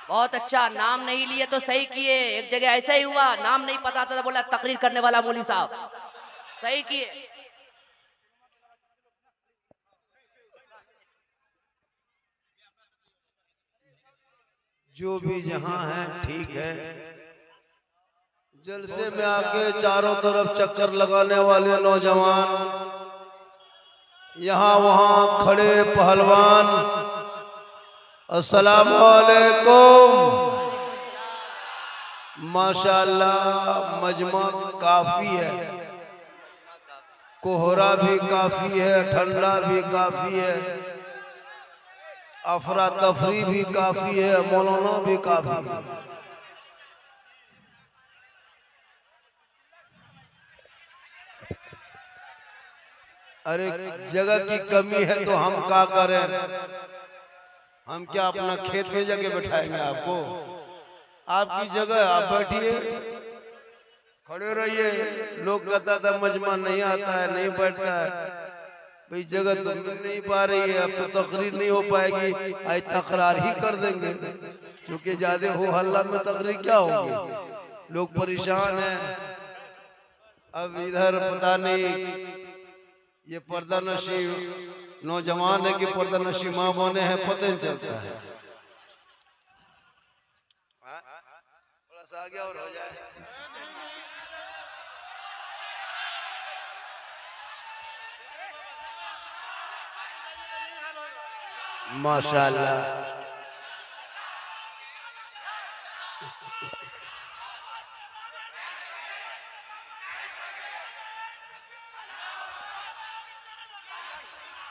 बहुत अच्छा, नाम नहीं लिए तो सही किए। एक जगह ऐसा ही हुआ, नाम नहीं पता था तो बोला तकरीर करने वाला मौलवी साहब, सही किए। जो भी जहां है ठीक है। जलसे में आके चारों तरफ चक्कर लगाने वाले नौजवान, यहाँ वहाँ खड़े पहलवान, अस्सलाम वालेकुम। माशाअल्लाह मजमा काफी है, कोहरा भी काफी है, ठंडा भी काफी है, अफरा तफरी भी काफी है, मौलाना भी काफी है। अरे जगह की कमी है तो हम क्या करें? हम क्या अपना खेत में जगह बैठाएंगे आपको? आपकी जगह आप बैठिए, खड़े रहिए। लोग कहता था मजमा नहीं आता है, नहीं बैठता है। भाई जगह तो मिल नहीं पा रही है, अब तो तकरीर नहीं हो पाएगी, आज तकरार ही कर देंगे, क्योंकि ज्यादा हो हल्ला में तकरीर क्या होगी, लोग परेशान हैं। अब इधर पता नहीं ये पर्दा नशी नौजवान है कि पर्दा नशी माँ बने हैं, पता नहीं चलता है। थोड़ा सा आगे और हो जाए। माशाअल्लाह।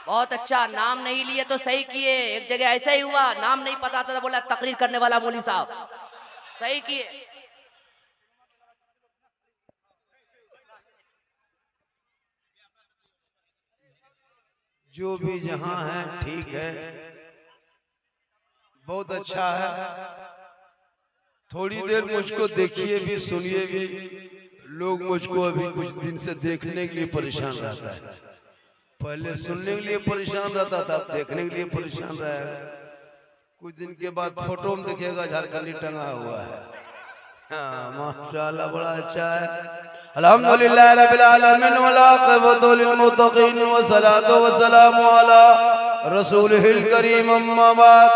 बहुत अच्छा, नाम नहीं लिए तो सही किए। एक जगह ऐसा ही हुआ, नाम नहीं पता था तो बोला तकरीर करने वाला मौलवी साहब, सही किए। जो भी जहां है ठीक है, बहुत अच्छा है। थोड़ी देर मुझको देखिए भी, सुनिए भी। लोग मुझको अभी कुछ दिन से देखने के लिए परेशान रहता है। पहले सुनने के लिए परेशान रहता था, अब देखने के लिए परेशान रहा है। कुछ दिन के बाद फोटो में दिखेगा झारखंडी टंगा हुआ है। हाँ माशाअल्लाह, बड़ा अच्छा है। अल्हम्दुलिल्लाह रब्बिल आलमीन वल आक़िबतु लिल मुत्तक़ीन व सलातु व सलामु अला रसूलिहिल करीम, अम्मा बाद।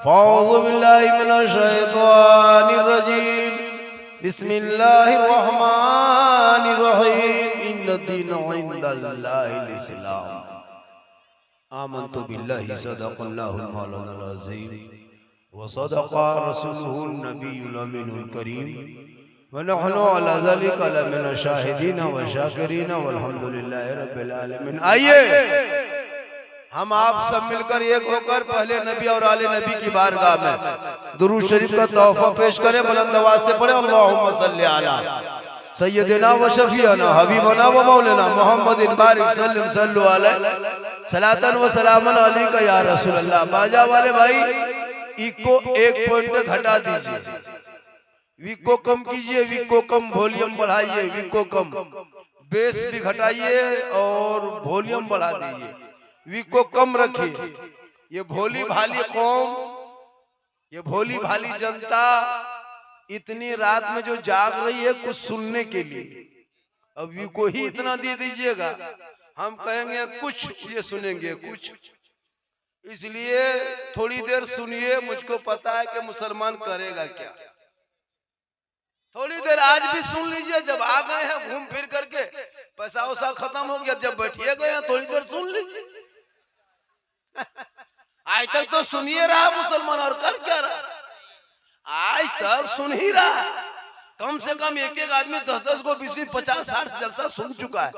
फ़अऊज़ु बिल्लाहि मिनश शैतानिर रजीम। बिस्मिल्लाहिर रहमानिर रहीम। इन्नद-दीन इंदल्लाहिल इस्लाम। आमन्तु बिल्लाहि सदक़ल्लाहुल मौलानाल अज़ीम व सदक़ा रसूलुहुन नबियुल अमीनुल करीम व नहनु अला ज़ालिका लमिन शाहिदीन व शाकिरीन वल्हम्दुलिल्लाहि रब्बिल आलमीन। आइए हम आप सब मिलकर एक होकर पहले नबी और आले नबी की बारगाह में दुरूद शरीफ का तोहफा पेश करें। बुलंद आवाज से पढ़े अल्लाहुम्मा सल्ली अला सय्यदिना व शफीअना हबीबना व मौलाना मुहम्मदिन बारिक सल्लम सल्लु अलैहि सलातन व सलामन अलैका या रसूल अल्लाह। बाजा वाले भाई इको 1 पॉइंट घटा दीजिए, विको कम कीजिए, विको कम, वॉल्यूम बढ़ाइए, विको कम, बेस भी घटाइए और वॉल्यूम बढ़ा दीजिए, विको कम रखिए। ये भोली भाली कौम, ये भोली भाली जनता इतनी रात में जो जाग रही है कुछ सुनने के लिए, अब विको ही इतना दे दीजिएगा, हम कहेंगे कुछ, ये सुनेंगे कुछ। इसलिए थोड़ी देर सुनिए, मुझको पता है कि मुसलमान करेगा क्या। थोड़ी देर आज भी सुन लीजिए, जब आ गए हैं घूम फिर करके, पैसा वैसा खत्म हो गया, जब बैठिए गए हैं थोड़ी देर सुन लीजिए। आज तक तो सुनिए रहा मुसलमान, और कर क्या रहा? आज तक सुन ही रहा। कम से कम एक एक आदमी 10-10 को 20-20, 50-60 जलसा सुन चुका है।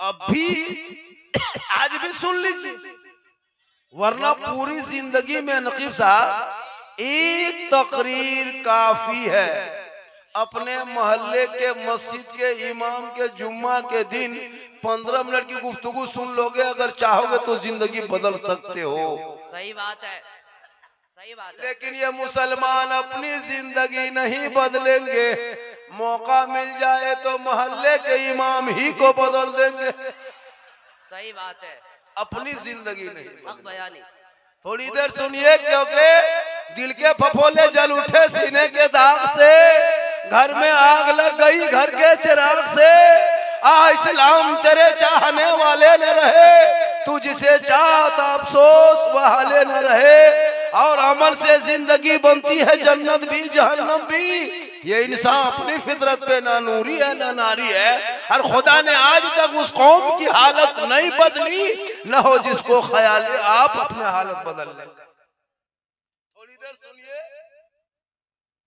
अब भी आज भी सुन लीजिए, वरना पूरी जिंदगी में नकीब साहब एक तकरीर काफी है। अपने मोहल्ले के मस्जिद के इमाम के जुम्मा के दिन 15 मिनट की गुफ्तगू सुन लोगे, अगर चाहोगे तो जिंदगी बदल सकते हो। सही बात है, सही बात है। लेकिन ये मुसलमान अपनी जिंदगी नहीं बदलेंगे, मौका मिल जाए तो मोहल्ले के इमाम ही को बदल देंगे। सही बात है, अपनी जिंदगी नहीं। हक बयानी। थोड़ी देर सुनिए, क्योंकि दिल के फफोले जल उठे सीने के दाग से, घर में आग लग गई घर के चिराग से। इस्लाम तेरे चाहने वाले न रहे, तू जिसे चाहता अफसोस वह हाले न रहे। और अमल से जिंदगी बनती है जन्नत भी जहन्नम भी। ये इंसान अपनी फितरत पे ना नूरी है ना नारी है, और खुदा ने आज तक उस कौम की हालत नहीं बदली, न हो जिसको ख्याल आप अपने हालत बदल ले। थोड़ी देर सुनिए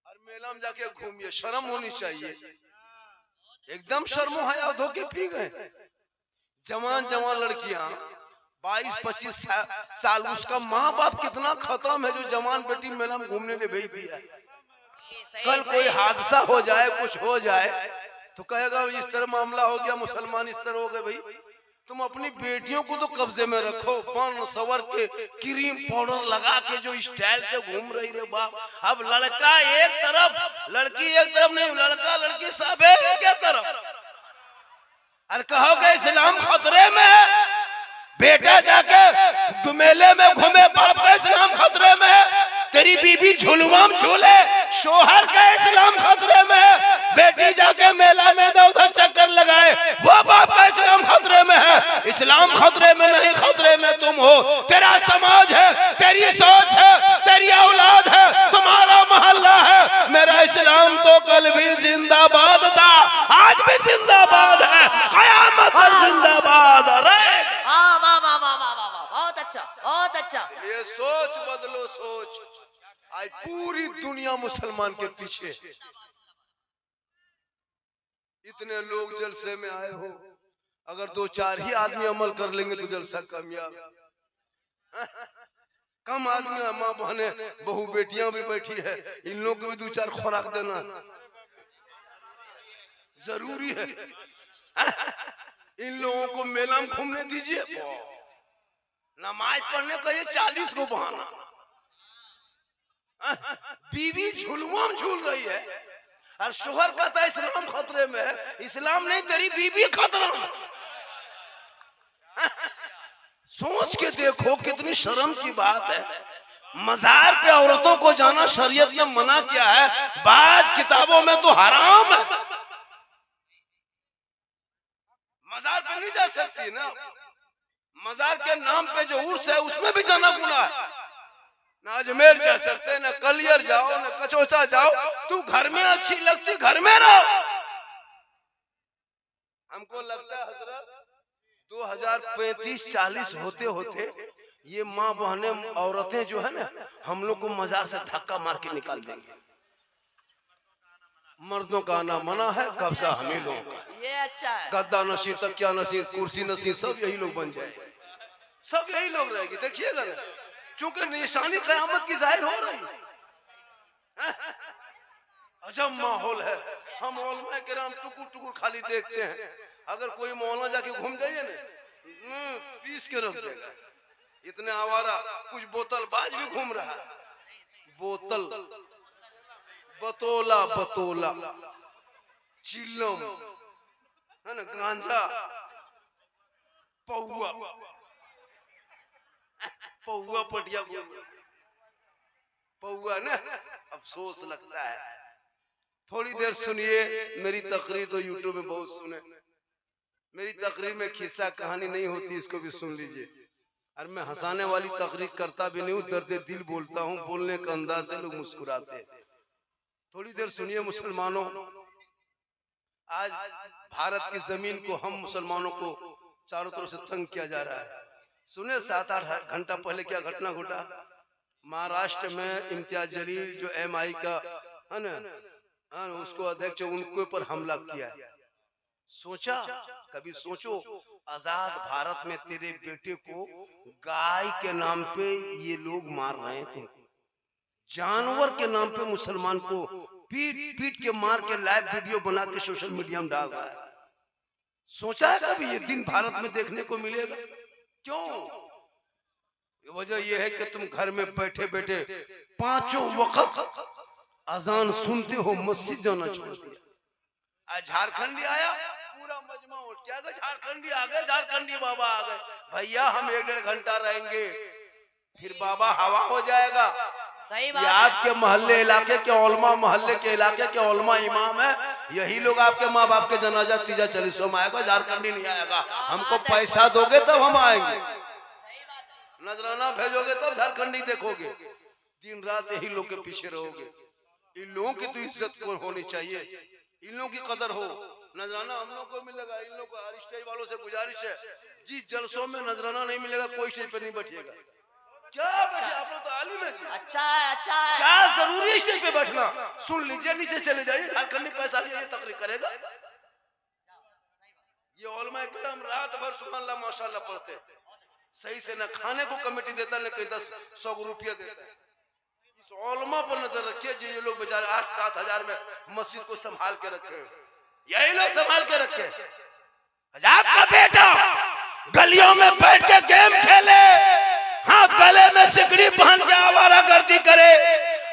और मेला में जाके घूमिए, शर्म होनी चाहिए। एकदम शर्मो हया धोके पी गए। जवान जवान लड़कियां 22-25 साल, उसका माँ बाप कितना खत्म है जो जवान बेटी मेला में घूमने के भेज दिया। कल कोई हादसा हो जाए, कुछ हो जाए तो कहेगा इस तरह मामला हो गया, मुसलमान इस तरह हो गए। भाई तुम अपनी बेटियों को तो कब्जे में रखो, बन सवर के क्रीम पाउडर लगा के जो स्टाइल से घूम रही रे बाप। अब लड़का एक तरफ लड़की एक तरफ नहीं, लड़का लड़की सब एक तरफ। और कहोगे इस्लाम खतरे में है, बेटा जाके मेले में घूमे बाप का इस्लाम खतरे में है, तेरी बीबी झुलवा में झूले शोहर का इस्लाम खतरे में है, बेटी जाके मेला में उधर चक्कर लगाए वो बाप का इस्लाम खतरे में है। इस्लाम खतरे में नहीं, खतरे में तुम हो। तेरा समाज है, तेरी सोच है, तेरी औलाद है, तुम्हारा मोहल्ला है। मेरा इस्लाम तो कल भी जिंदाबाद था, आज भी जिंदाबाद है, कयामत तक जिंदाबाद रहेगा। बहुत अच्छा, बहुत अच्छा। ये सोच बदलो, सोच। आज पूरी दुनिया मुसलमान के पीछे। इतने लोग जलसे में आए हो, अगर 2-4 ही आदमी अमल कर लेंगे तो जलसा कामयाब। कम आदमी, माँ बहने बहू बेटियां भी बैठी है, इन लोगों को भी 2-4 खुराक देना जरूरी है। इन लोगों को मेला में घूमने दीजिए, नमाज पढ़ने का ये 40 को बहाना। बीवी झुलवा में झूल रही है और शोहर कहता है इस्लाम खतरे में है। इस्लाम नहीं, तेरी बीवी खतरा में। सोच के देखो कितनी शर्म की बात है। मजार पे औरतों को जाना शरीयत ने मना किया है, बाज किताबों में तो हराम है। मजार पे नहीं जा सकती ना, मजार के नाम पे जो उर्स है उसमें भी जाना गुनाह है। ना अजमेर जा सकते, ना कलियर जाओ, ना कचौचा जाओ। तू घर में अच्छी लगती, घर में रहो। हमको लगता है हजरत 2035-40 होते होते ये माँ बहने औरतें जो है ना, हम लोग को मजार से धक्का मार के निकाल देंगे। मर्दों का आना मना है, कब्जा हमें लोगों का। ये अच्छा है। गद्दा नशीं, तकिया नशीं, कुर्सी नशीं, सब यही लोग बन जाए, सब यही लोग रहेगी। देखिएगा ना, चूंकि निशानी कयामत की जाहिर हो रही है। अजब माहौल है। हम मौलमा किराम टुकुर टुकुर खाली देखते हैं। अगर कोई मौलना जाके घूम जाइए ना, पीस के रख देगा। इतने आवारा, कुछ बोतल बाज भी घूम रहा है। बोतल, बतोला बतोला, चिल्लम है ना, गांजा, पौआ पौआ पटिया पौआ ना, अफसोस लगता है। थोड़ी देर सुनिए मेरी तकरीर, तो यूट्यूब में बहुत सुने। मेरी तकरीर में खिस्सा कहानी नहीं होती, इसको भी सुन लीजिए। और मैं हंसाने वाली तकरीर करता भी नहीं हूँ, दर्द दिल बोलता हूँ। बोलने का अंदाज से लोग मुस्कुराते हैं। थोड़ी देर सुनिए मुसलमानों, आज भारत की जमीन को हम मुसलमानों को चारों तरफ से तंग किया जा रहा है। सुने 7-8 घंटा पहले क्या घटना घटा। महाराष्ट्र में इम्तियाज जलील जो MI का है ना, उसको अध्यक्ष, उनके ऊपर हमला किया है। सोचा, कभी सोचो, आजाद भारत में तेरे बेटे को गाय के नाम पे ये लोग मार रहे थे, जानवर के नाम पे मुसलमान को पीट पीट के मार के लाइव वीडियो बना के सोशल मीडिया में डाल रहा है। सोचा है कभी ये दिन भारत में देखने को मिलेगा? क्यों? वजह यह है कि तुम घर में बैठे बैठे 5 वक्त अजान सुनते हो, मस्जिद जाना छोड़ दिया। आज झारखंडी आया, पूरा मजमा उठ गया, झारखंडी आ गए, झारखंडी बाबा आ गए। भैया हम 1-1.5 घंटा रहेंगे, फिर बाबा हवा हो जाएगा, सही ये बात है। आपके मोहल्ले इलाके के ओलमा, मोहल्ले के इलाके के ओलमा इमाम है, यही लोग आपके माँ बाप के जनाजा तीजा चालीसों में आएगा, झारखंडी नहीं आएगा। हमको बात है। पैसा दोगे तब हम आएंगे, सही बात है। नजराना भेजोगे तब झारखंडी देखोगे। दिन रात यही लोग के पीछे रहोगे। इन लोगों की तो इज्जत को होनी चाहिए, इन लोगों की कदर हो। नजराना हम लोग को मिलेगा, इन लोग को हर स्टेज वालों से गुजारिश है, जिस जलसों में नजराना नहीं मिलेगा कोई स्टेज पे नहीं बैठिएगा। क्या बैठे आप लोग तो आलिम है जी। अच्छा है, अच्छा है। क्या जरूरी है स्टेज पे बैठना? सुन लीजिए, नीचे चले जाइए, झारखंडी पैसा लिए तकरीर करेगा। ये उलमा किराम रात भर सुभान अल्लाह माशाअल्लाह पढ़ते, सही से न खाने को कमेटी देता न कहीं 10-100 रुपया देता है। इस उलमा पर नजर रखिए जी, ये लोग बेचारे 8-7 हजार में मस्जिद को संभाल के रखे हैं, यही लोग संभाल के रखे। आपका बेटा गलियों में बैठ के गेम खेले, हाथ गले में सिकड़ी पहन के आवारा गर्दी करे,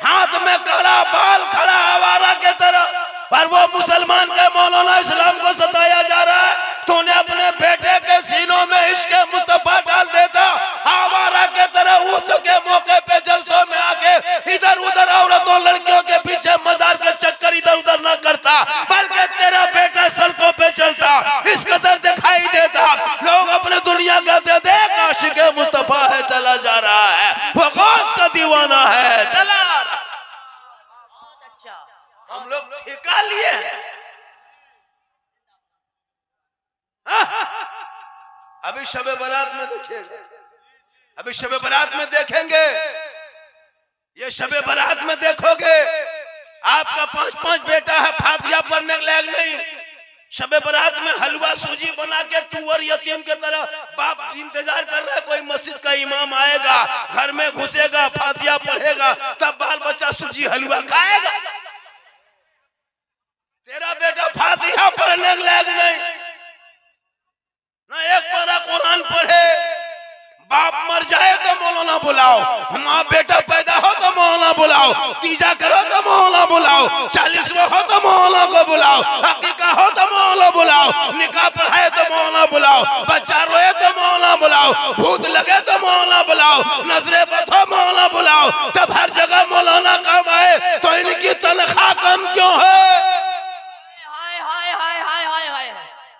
हाथ में कड़ा बाल खड़ा आवारा के तरह, और वो मुसलमान के मौलाना इस्लाम को सताया जा रहा है, तो उन्हें अपने बेटे के सीनों में इश्क मुस्तफा डाल देता, आवारा के तरह उसके मौके पे जलसों में आके इधर उधर औरतों लड़कियों के पीछे मजार के चक्कर इधर उधर न करता, बल्कि तेरा बेटा सड़कों पे चलता, इस कदर दिखाई देता, लोग अपने दुनिया कहते देख आशिक मुस्तफा है चला जा रहा है, वो गौस का दीवाना है चला। बहुत अच्छा। हम लोग ठेका लिए अभी शबे बारात में देखेंगे, अभी शबे बारात में देखेंगे, ये शबे बारात में देखोगे आपका 5-5 बेटा है, फातिहा पढ़ने के लायक नहीं, शबे बारात में हलवा सूजी बना के टूअर यतीम के तरह बाप इंतजार कर रहा है, कोई मस्जिद का इमाम आएगा, घर में घुसेगा, फातिहा पढ़ेगा, तब बाल बच्चा सूजी हलवा खाएगा। तेरा बेटा फातिहा पढ़ने के लायक नहीं, ना एक पारा कुरान पढ़े, बाप मर जाए तो मौलाना बुलाओ, माँ बेटा पैदा हो तो मौलाना बुलाओ, तीजा करो तो मौलाना बुलाओ, 40वां हो तो मौलाना को बुलाओ, अकीका हो तो मौलाना बुलाओ, निकाह पढ़ाए तो मौलाना बुलाओ, बच्चा रोए तो मौलाना बुलाओ, भूत लगे तो मौलाना बुलाओ, नजरे बधो मौलाना बुलाओ, तब हर जगह मौलाना काम आए, तो इनकी तनख्वाह कम क्यों है? हाय हाय हाय हाय हाय हाय,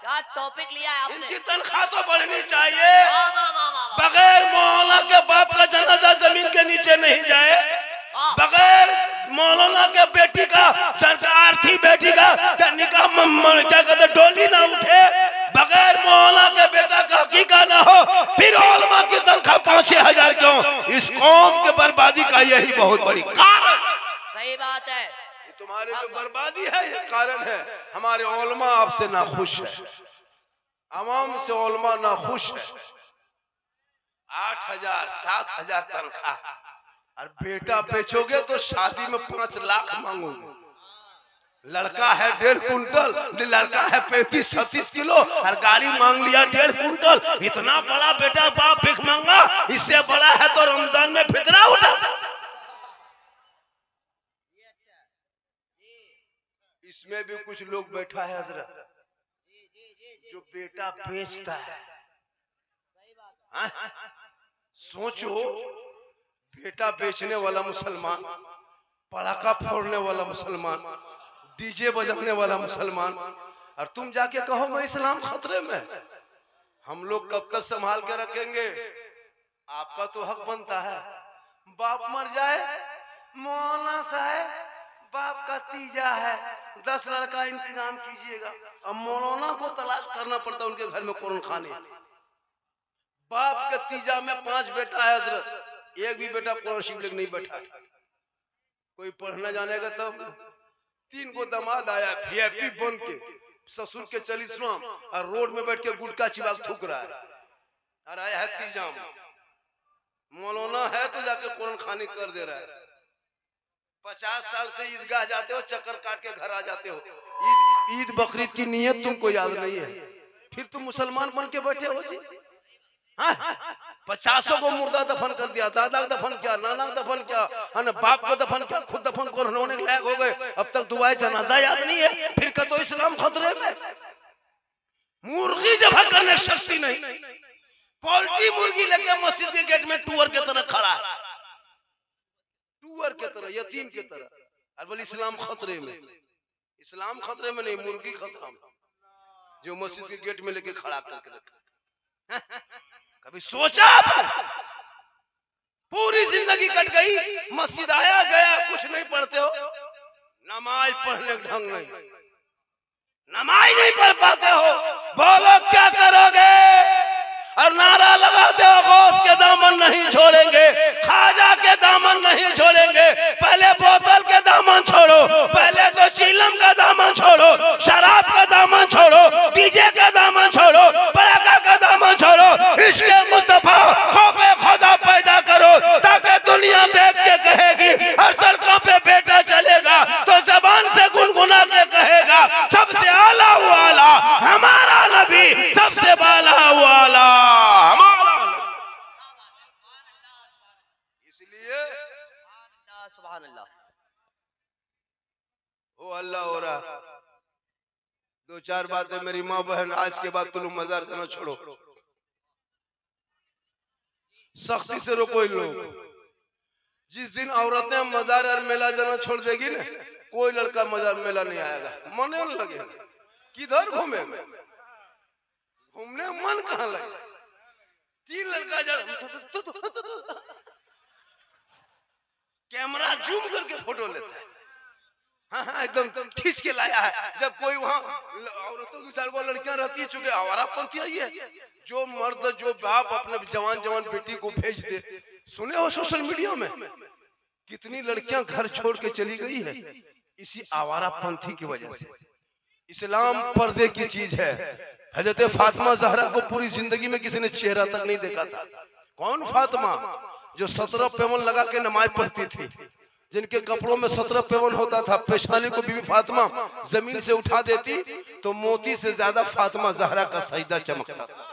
क्या टॉपिक लिया है आपने। इनकी तनख्वाह तो बढ़नी चाहिए। वाह वाह वाह वाह। बगैर मौलाना के बाप का जनाजा जमीन के नीचे नहीं जाए, बगैर मौलाना के बेटी का आर्थी बेटी का निकाह क्या कहते डोली ना उठे, बगैर मौलाना के बेटा का हकीका ना हो, फिर उलमा की तनख्वाह 5-6 हजार क्यों? इस कौम के बर्बादी का यही बहुत बड़ी कारण। सही बात है। तुम्हारी जो बर्बादी है ये कारण है, हमारे उलमा आपसे ना खुश है, आवाम से उलमा ना खुश है। 8,000-7,000 तनख्वाह, और बेटा बेचोगे तो शादी में 5 लाख मांगोगे। लड़का है 1.5 कुंटल, लड़का है 35-36 किलो, और गाड़ी मांग लिया 1.5 कुंटल। इतना बड़ा बेटा बाप भिख मांगा, इससे बड़ा है तो रमजान में फितरा उठा। इसमें भी कुछ लोग बैठा है हजरत, जो बेटा बेचता है। सोचो, बेटा बेचने वाला मुसलमान, पटाखा फोड़ने वाला मुसलमान, डीजे बजाने वाला मुसलमान, और तुम जाके कहो मैं इस्लाम खतरे में। हम लोग कब तक संभाल के रखेंगे? आपका तो हक बनता है, बाप मर जाए, मौलाना साहब बाप का तीजा है, 10 लड़का इंतजाम कीजिएगा। अब मौलाना को तलाश करना पड़ता उनके घर में कुरान खाने। बाप के तीजा में 5 बेटा है हजरत, एक भी बेटा कुरान शरीफ नहीं बैठा। कोई पढ़ना जानेगा तब। 3 को दामाद आया VIP बन के, ससुर के 40वां, और रोड में बैठ के गुटखा चिबाक थूक रहा है, और आया है तीजा में। मौलाना है तो जाके कुरान खानी कर दे रहा है। 50 साल से ईदगाह जाते हो, चक्कर काट के घर आ जाते हो। ईद बकरीद की नियत तुमको याद नहीं है, फिर तुम मुसलमान बन के बैठे हो जी। 50 को मुर्दा दफन कर दिया, दादा का दफन किया, नाना का दफन किया, बाप को दफन किया, खुद दफन को होने के लायक हो गए, अब तक दुआए जनाजा याद नहीं है, फिर का तो इस्लाम खतरे में। मुर्गी जबह करने शक्ति नहीं, पोल्ट्री मुर्गी लेके मस्जिद के गेट में टूअर की तरह खड़ा है। टूअर सुअर के तरह, यतीम के तरह। और बोले इस्लाम खतरे में। इस्लाम खतरे में नहीं, मुर्गी खतरा में, जो मस्जिद के गेट में लेके खड़ा करके रखा। कभी सोचा आपने? पूरी जिंदगी कट गई, मस्जिद आया गया, कुछ नहीं पढ़ते हो, नमाज पढ़ने का ढंग नहीं, नमाज नहीं पढ़ पाते हो, बोलो क्या करोगे? और नारा लगाते हो गौस के दामन नहीं छोड़ेंगे, खाजा के दामन नहीं छोड़ेंगे। पहले बोतल के दामन छोड़ो, पहले तो चिलम का दामन छोड़ो, शराब का दामन छोड़ो, डीजे का दामन छोड़ो, पड़ाका का दामन छोड़ो, इसके मुस्तफा खौफे खुदा पैदा करो, ताकि दुनिया देख के कहेगी हर सड़कों पे बेटा चलेगा तो जबान से गुनगुना के कहेगा सबसे आला वाला हमारा नबी, सबसे बाला वाला हमारा। इसलिए सुभान अल्लाह, ओ अल्लाह हो रहा। दो चार बातें मेरी माँ बहन, आज के बाद तुम मजार से न छोड़ो, सख्ती से रोको इन लोग। जिस दिन औरतें मजार और मेला जाना छोड़ देगी ना, कोई लड़का मजार मेला नहीं आएगा, मने लगेगा। किधर घूमेगा? घूमने मन कहाँ लगे? 3 लड़का जा कैमरा जूम करके फोटो लेता है, हाँ हाँ एकदम खींच के लाया है। जब कोई वहाँ औरतों 2-4 लड़कियां रहती है, चूंकि आवारापंथी आई है, जो मर्द जो बाप अपने जवान जवान बेटी को भेज दे। सुने हो सोशल मीडिया में कितनी लड़कियां घर छोड़ के चली गई है इसी आवारापंथी की वजह से। इस्लाम पर्दे की चीज है। हजरत फातिमा ज़हरा को पूरी जिंदगी में किसी ने चेहरा तक नहीं देखा था। कौन फातिमा? जो 17 पेवन लगा के नमाज पढ़ती थी, जिनके कपड़ों में 17 पेवन होता था। पेशानी को बीबी फातिमा जमीन से उठा देती तो मोती से ज्यादा फातिमा ज़हरा का सजदा चमकता था।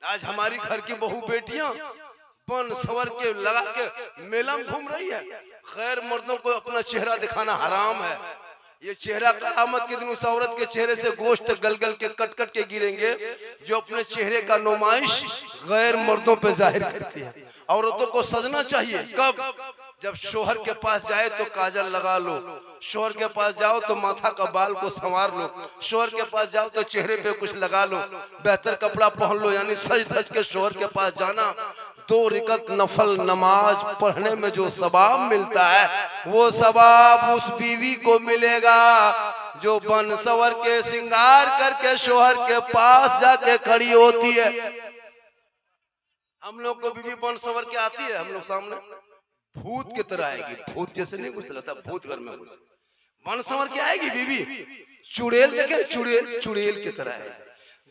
आज हमारी घर की बहू बेटियां बन सवर के लगा के मेला में घूम रही है। खैर, मर्दों को अपना चेहरा दिखाना हराम है। ये चेहरा क़यामत के दिन उस औरत के चेहरे से गोश्त गल गल के कट कट के गिरेंगे जो अपने चेहरे का नुमाइश गैर मर्दों पे जाहिर करती है। औरतों को सजना चाहिए कब? जब शोहर के पास जाए तो काजल लगा लो, शोहर के पास जाओ तो माथा का बाल को संवार लो, शोहर के पास जाओ तो चेहरे पे कुछ लगा लो, बेहतर कपड़ा पहन लो। यानी सज धज के शोहर के पास जाना। 2 रिकत नफल नमाज पढ़ने में जो सवाब मिलता है वो सवाब उस बीवी को मिलेगा जो बन सवर के श्रृंगार करके शोहर के पास जाके खड़ी होती है। हम लोग को बीवी बन सवर के आती है, हम लोग सामने भूत की तरह आएगी। भूत जैसे नहीं कुछ लगता, भूत घर में घुस बन सवर के आएगी बीवी। चुड़ैल देखे, चुड़ैल चुड़ैल की तरह आएगी।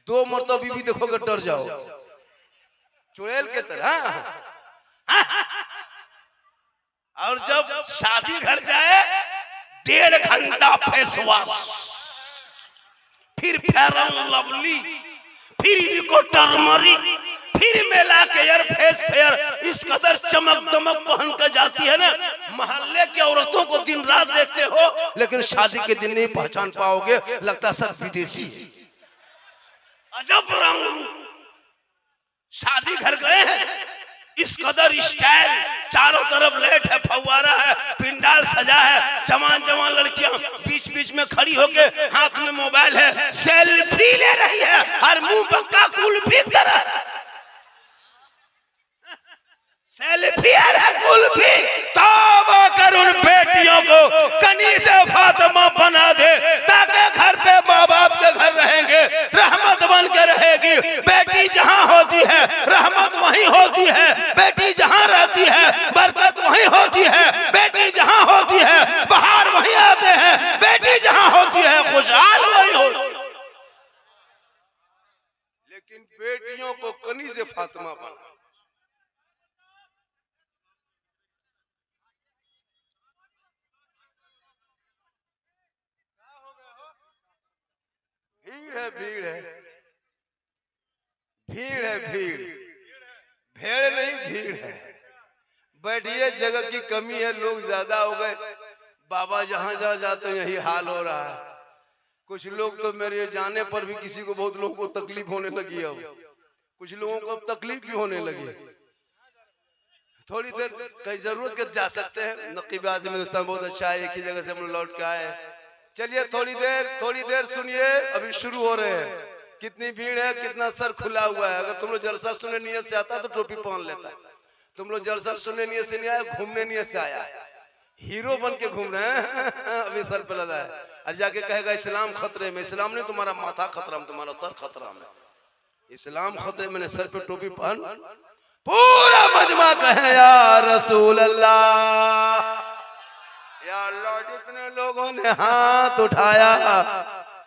2 मरतबा बीवी देखोगे डर जाओ, चुड़ैल के तरह। और जब शादी घर जाए 1.5 घंटा फेस वॉश, फिर फेयर लवली, फिर इको टर्मरिक, फिर मेला के एयर फेस फेयर, इस कदर चमक दमक पहन कर जाती है ना। मोहल्ले की औरतों को दिन रात देखते हो, लेकिन शादी के दिन नहीं पहचान पाओगे, लगता सब विदेशी है। अजब रंग। शादी घर गए हैं, इस कदर स्टाइल, चारों तरफ लाइट है, फव्वारा है, पिंडाल सजा है, जवान जवान लड़कियां बीच बीच में खड़ी होके हाथ में मोबाइल है, सेल्फी ले रही है और मुंह पक्का कुल्फी की तरह। सेल्फी है कुल्फी। तौबा कर उन बेटियों को कनीज़े फातिमा बना दे, ताकि घर पे माँ बाप के घर रहेंगे, रहमत बन के रहेगी। बेटी जहाँ होती है रहमत वहीं होती है, बेटी जहाँ रहती है बरकत वहीं होती है, बेटी जहाँ होती है बाहर वहीं आते हैं, बेटी जहाँ होती है खुशहाल वहीं होती है। लेकिन बेटियों को कनीज़े फातिमा बना। भीड़ है, भीड़ है, भीड़ है, भीड़, भेड़ नहीं भीड़ है। बैठिए, जगह की कमी है, लोग ज्यादा हो गए। बाबा जहां जहां जाते हैं यही हाल हो रहा है। कुछ लोग तो मेरे जाने पर भी किसी को, बहुत लोगों को तकलीफ होने लगी है। कुछ लोगों को तकलीफ भी होने लगी। थोड़ी देर कहीं जरूरत के जा सकते हैं। नकीब आज़म हिंदुस्तान बहुत अच्छा है, एक ही जगह से हम लोग लौट के आए। चलिए थोड़ी देर सुनिए, अभी शुरू हो रहे हैं। कितनी भीड़ है, कितना सर खुला हुआ है। अगर तुम लोग जलसा सुनने नियत से आता तो टोपी पहन लेता। तुम लोग जलसा सुनने नियत से नहीं आया, घूमने नियत से आया है। हीरो बन के घूम रहे हैं अभी सर पे लगा है, और जाके कहेगा इस्लाम खतरे में। इस्लाम नहीं, तुम्हारा माथा खतरा में, तुम्हारा सर खतरा में। इस्लाम खतरे में, सर पे टोपी पहन पूरा मजमा कहे या रसूल अल्लाह, या अल्लाह। जितने लोगों ने हाथ उठाया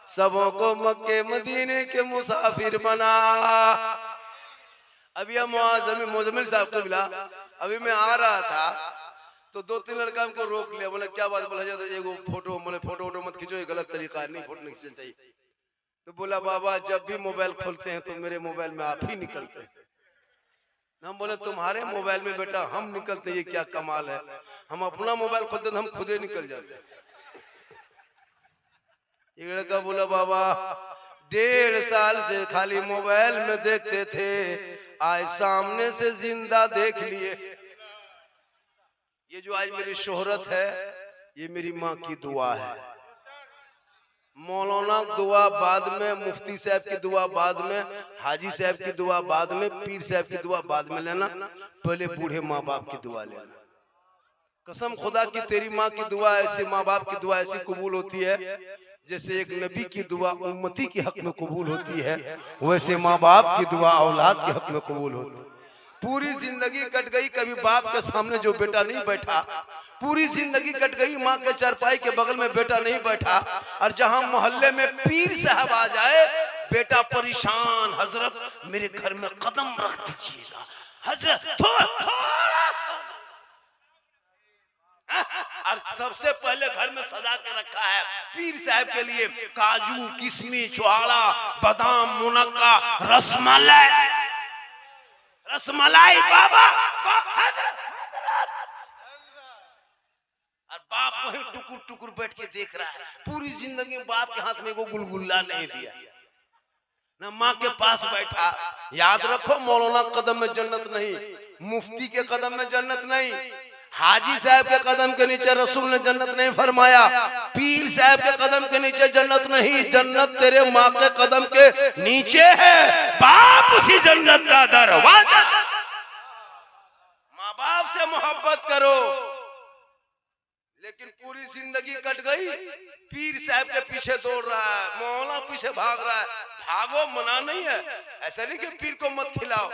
सबों को मक्के मदीने के मुसाफिर बना। अभी हम मुजम्मिल साहब को मिला, अभी मैं आ रहा था तो 2-3 लड़का हमको रोक लिया। बोले क्या बात? बोला जाता है फोटो, बोले फोटो मत खींचो, ये गलत तरीका है, नहीं फोटो नहीं खींचना चाहिए। तो बोला बाबा जब भी मोबाइल खोलते हैं तो मेरे मोबाइल में आप ही निकलते हैं। हम बोले तुम्हारे मोबाइल में बेटा हम निकलते, ये क्या कमाल है। हम अपना मोबाइल खोलते तो हम खुद ही निकल जाते। एक लड़का बोला बाबा 1.5 साल से खाली मोबाइल में देखते थे, आज सामने से जिंदा देख लिए। ये जो आज मेरी शोहरत है ये मेरी माँ की दुआ है। मौलाना दुआ बाद में, मुफ्ती साहब की दुआ बाद में, हाजी साहब की दुआ बाद में, पीर साहब की दुआ बाद में लेना, पहले बूढ़े माँ बाप की दुआ लेना। कसम खुदा की तेरी माँ की दुआ ऐसी, माँ बाप की दुआ ऐसी कबूल होती है जैसे एक नबी की दुआ उम्मती के हक में कबूल होती है, वैसे माँ बाप की दुआ औलाद के हक में कबूल होती है। पूरी जिंदगी कट गई, कभी बाप के सामने जो बेटा नहीं बैठा। पूरी जिंदगी कट गई, माँ के चारपाई के बगल में बेटा नहीं बैठा। और जहां मोहल्ले में पीर साहब आ जाए बेटा परेशान, हजरत मेरे घर में कदम रख दीजिएगा, हजरत थोड़ा सा। और सबसे पहले घर में सजा के रखा है पीर साहब के लिए काजू, किशमिश, छुहाड़ा, बादाम, मुनक्का, रसमलाई बाबा, हजरत। और बाप वहीं टुकुर बैठ के देख रहा है। पूरी जिंदगी बाप के हाथ में वो गुलगुल्ला नहीं दिया, न माँ के पास बैठा। याद रखो मौलाना कदम में जन्नत नहीं, मुफ्ती के कदम में जन्नत नहीं, हाजी साहब के कदम के नीचे रसूल ने जन्नत नहीं फरमाया, पीर साहब के कदम के नीचे जन्नत नहीं। जन्नत तेरे माँ के कदम के नीचे है, बाप उसी जन्नत का दरवाजा। माँ बाप से मोहब्बत करो। लेकिन पूरी जिंदगी कट गई, पीर साहब के पीछे दौड़ रहा है, मौलाना पीछे भाग रहा है। भागो, मना नहीं है, ऐसा नहीं कि पीर को मत खिलाओ,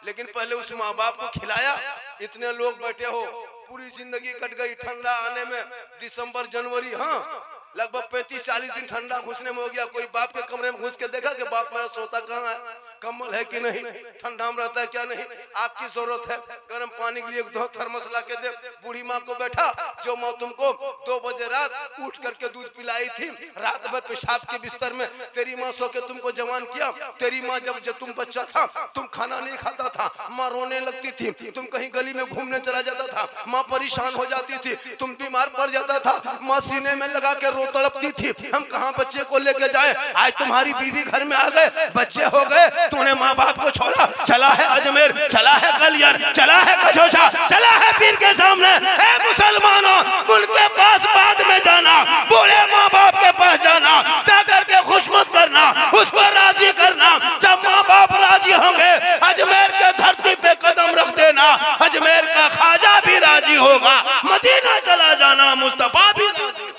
लेकिन पहले उस माँ बाप को खिलाया। इतने लोग बैठे हो, पूरी जिंदगी कट गई। ठंडा आने में दिसंबर जनवरी, हाँ लगभग 35-40 दिन ठंडा घुसने में हो गया। कोई बाप के कमरे में घुस के देखा कि बाप मेरा सोता कहाँ है, कम्बल है कि नहीं, ठंडा में रहता है क्या नहीं। आपकी जरूरत है गर्म पानी के लिए थर्मस ला के दे। बूढ़ी माँ को बैठा, जो माँ तुमको 2 बजे रात उठ करके दूध पिलाई थी, रात भर पेशाब के बिस्तर में तेरी माँ सो के तुमको जवान किया। तेरी माँ जब तुम बच्चा था तुम खाना नहीं खाता था, माँ रोने लगती थी, तुम कहीं गली में घूमने चला जाता था, माँ परेशान हो जाती थी, तुम बीमार पड़ जाता था, माँ सीने में लगा के रो तड़पती थी, हम कहाँ बच्चे को लेके जाए। आज तुम्हारी बीवी घर में आ गए, बच्चे हो गए, तूने माँ बाप को छोड़ा, चला है अजमेर, चला है गलियर, चला है कचौचा, चला है पीर के सामने। ए मुसलमानों, उनके पास बाद में जाना, बूढ़े माँ बाप के पास जाना, जाकर के खुशमत करना, उसको राजी करना। जब माँ बाप राजी होंगे अजमेर के धरती पे कदम रख देना, अजमेर का ख्वाजा भी राजी होगा, मदीना चला जाना, मुस्तफा भी राजी।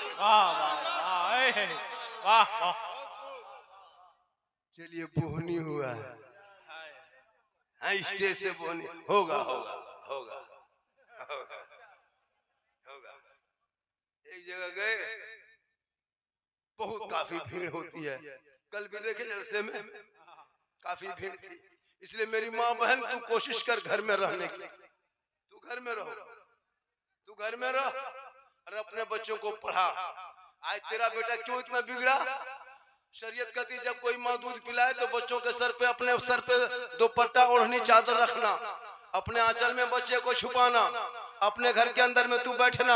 वाह वाह। चलिए बोहनी हुआ है, स्टेज से बोहनी होगा होगा होगा होगा होगा। एक जगह गए, बहुत काफी भीड़ होती है। कल भी देखे जलसे में काफी भीड़ थी, इसलिए मेरी माँ बहन तू कोशिश कर घर में रहने की। तू घर में रहो, तू घर में रह और अपने बच्चों को पढ़ा। आज तेरा बेटा क्यों इतना बिगड़ा? शरीयत कहती जब कोई माँ दूध पिलाए तो बच्चों के सर पे, अपने सर पे दुपट्टा ओढ़नी चादर रखना, अपने आंचल में बच्चे को छुपाना। अपने घर के अंदर में तू बैठना,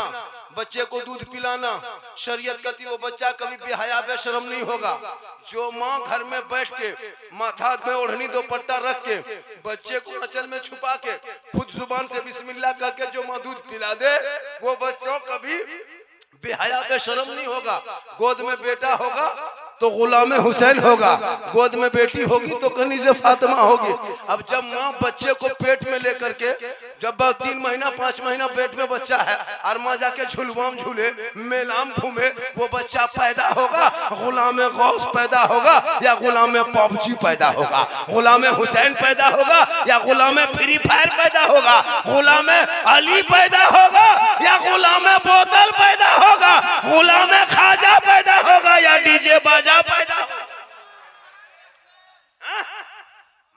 बच्चे को दूध पिलाना, शरीयत कहती वो बच्चा कभी बेहया बेशरम नहीं होगा। जो माँ घर में बैठ के माथा में ओढ़नी दोपट्टा रख के बच्चे को आंचल में छुपा के खुद जुबान से बिस्मिल्लाह कह के जो माँ दूध पिला दे, वो बच्चों कभी बेहया बेशरम नहीं होगा। गोद में बेटा होगा तो गुलाम हुसैन होगा, गोद में बेटी होगी तो कनीज़े फातिमा होगी। अब जब माँ बच्चे को पेट में लेकर के, जब 3 महीना 5 महीना पेट में बच्चा है और माँ जाके झुलवाम झूले मेलाम घूमे, वो बच्चा पैदा होगा गुलाम गौस पैदा होगा या गुलाम पबजी पैदा होगा, गुलाम हुसैन पैदा होगा या गुलाम फ्री फायर पैदा होगा, गुलाम अली पैदा होगा या गुलाम बोतल पैदा होगा, गुलाम खाजा पैदा होगा या डीजे बाजा पैदा होगा।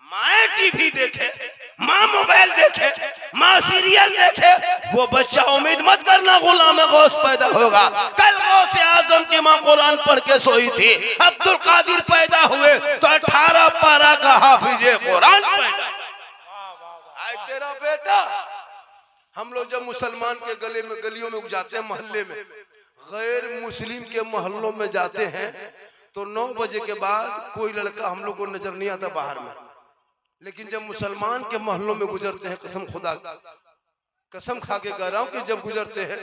माँ टीवी देखे, माँ मोबाइल देखे, माँ सीरियल देखे, वो बच्चा उम्मीद मत करना गुलाम गौस पैदा होगा। कल गौस आजम की माँ कुरान पढ़ के सोई थी, अब्दुल कादिर पैदा हुए तो 18 पारा का हाफिज कुरान पैदा। आज तेरा बेटा, हम लोग जब मुसलमान के गले में गलियों में जाते हैं, मोहल्ले में, गैर मुस्लिम के मोहल्लों में जाते हैं तो 9 बजे के बाद कोई लड़का हम लोग को नजर नहीं आता बाहर में। लेकिन जब मुसलमान के मोहल्लों में गुजरते हैं, कसम खुदा कसम खा के कह रहा हूं कि जब गुजरते हैं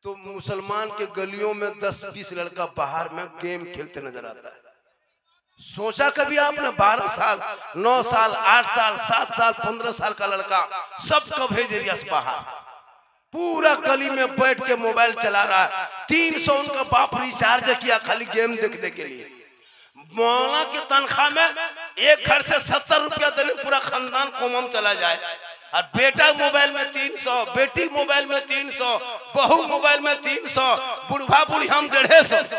तो मुसलमान के गलियों में 10-20 लड़का बाहर में गेम खेलते नजर आता है। सोचा कभी आपने 12 साल 9 साल 8 साल 7 साल 15 साल का लड़का सबका भेजे रियास बाहर, पूरा गली में बैठ के मोबाइल चला रहा है। 300 उनका बाप रिचार्ज किया खाली गेम देखने के लिए। मौलाना की तनख्वाह में एक घर से 70 रुपया देने पूरा खानदान कोमम चला जाए, और बेटा मोबाइल में 300, बेटी मोबाइल में 300, बहू मोबाइल में 300, बुढ़वा बुढ़ी हम 150।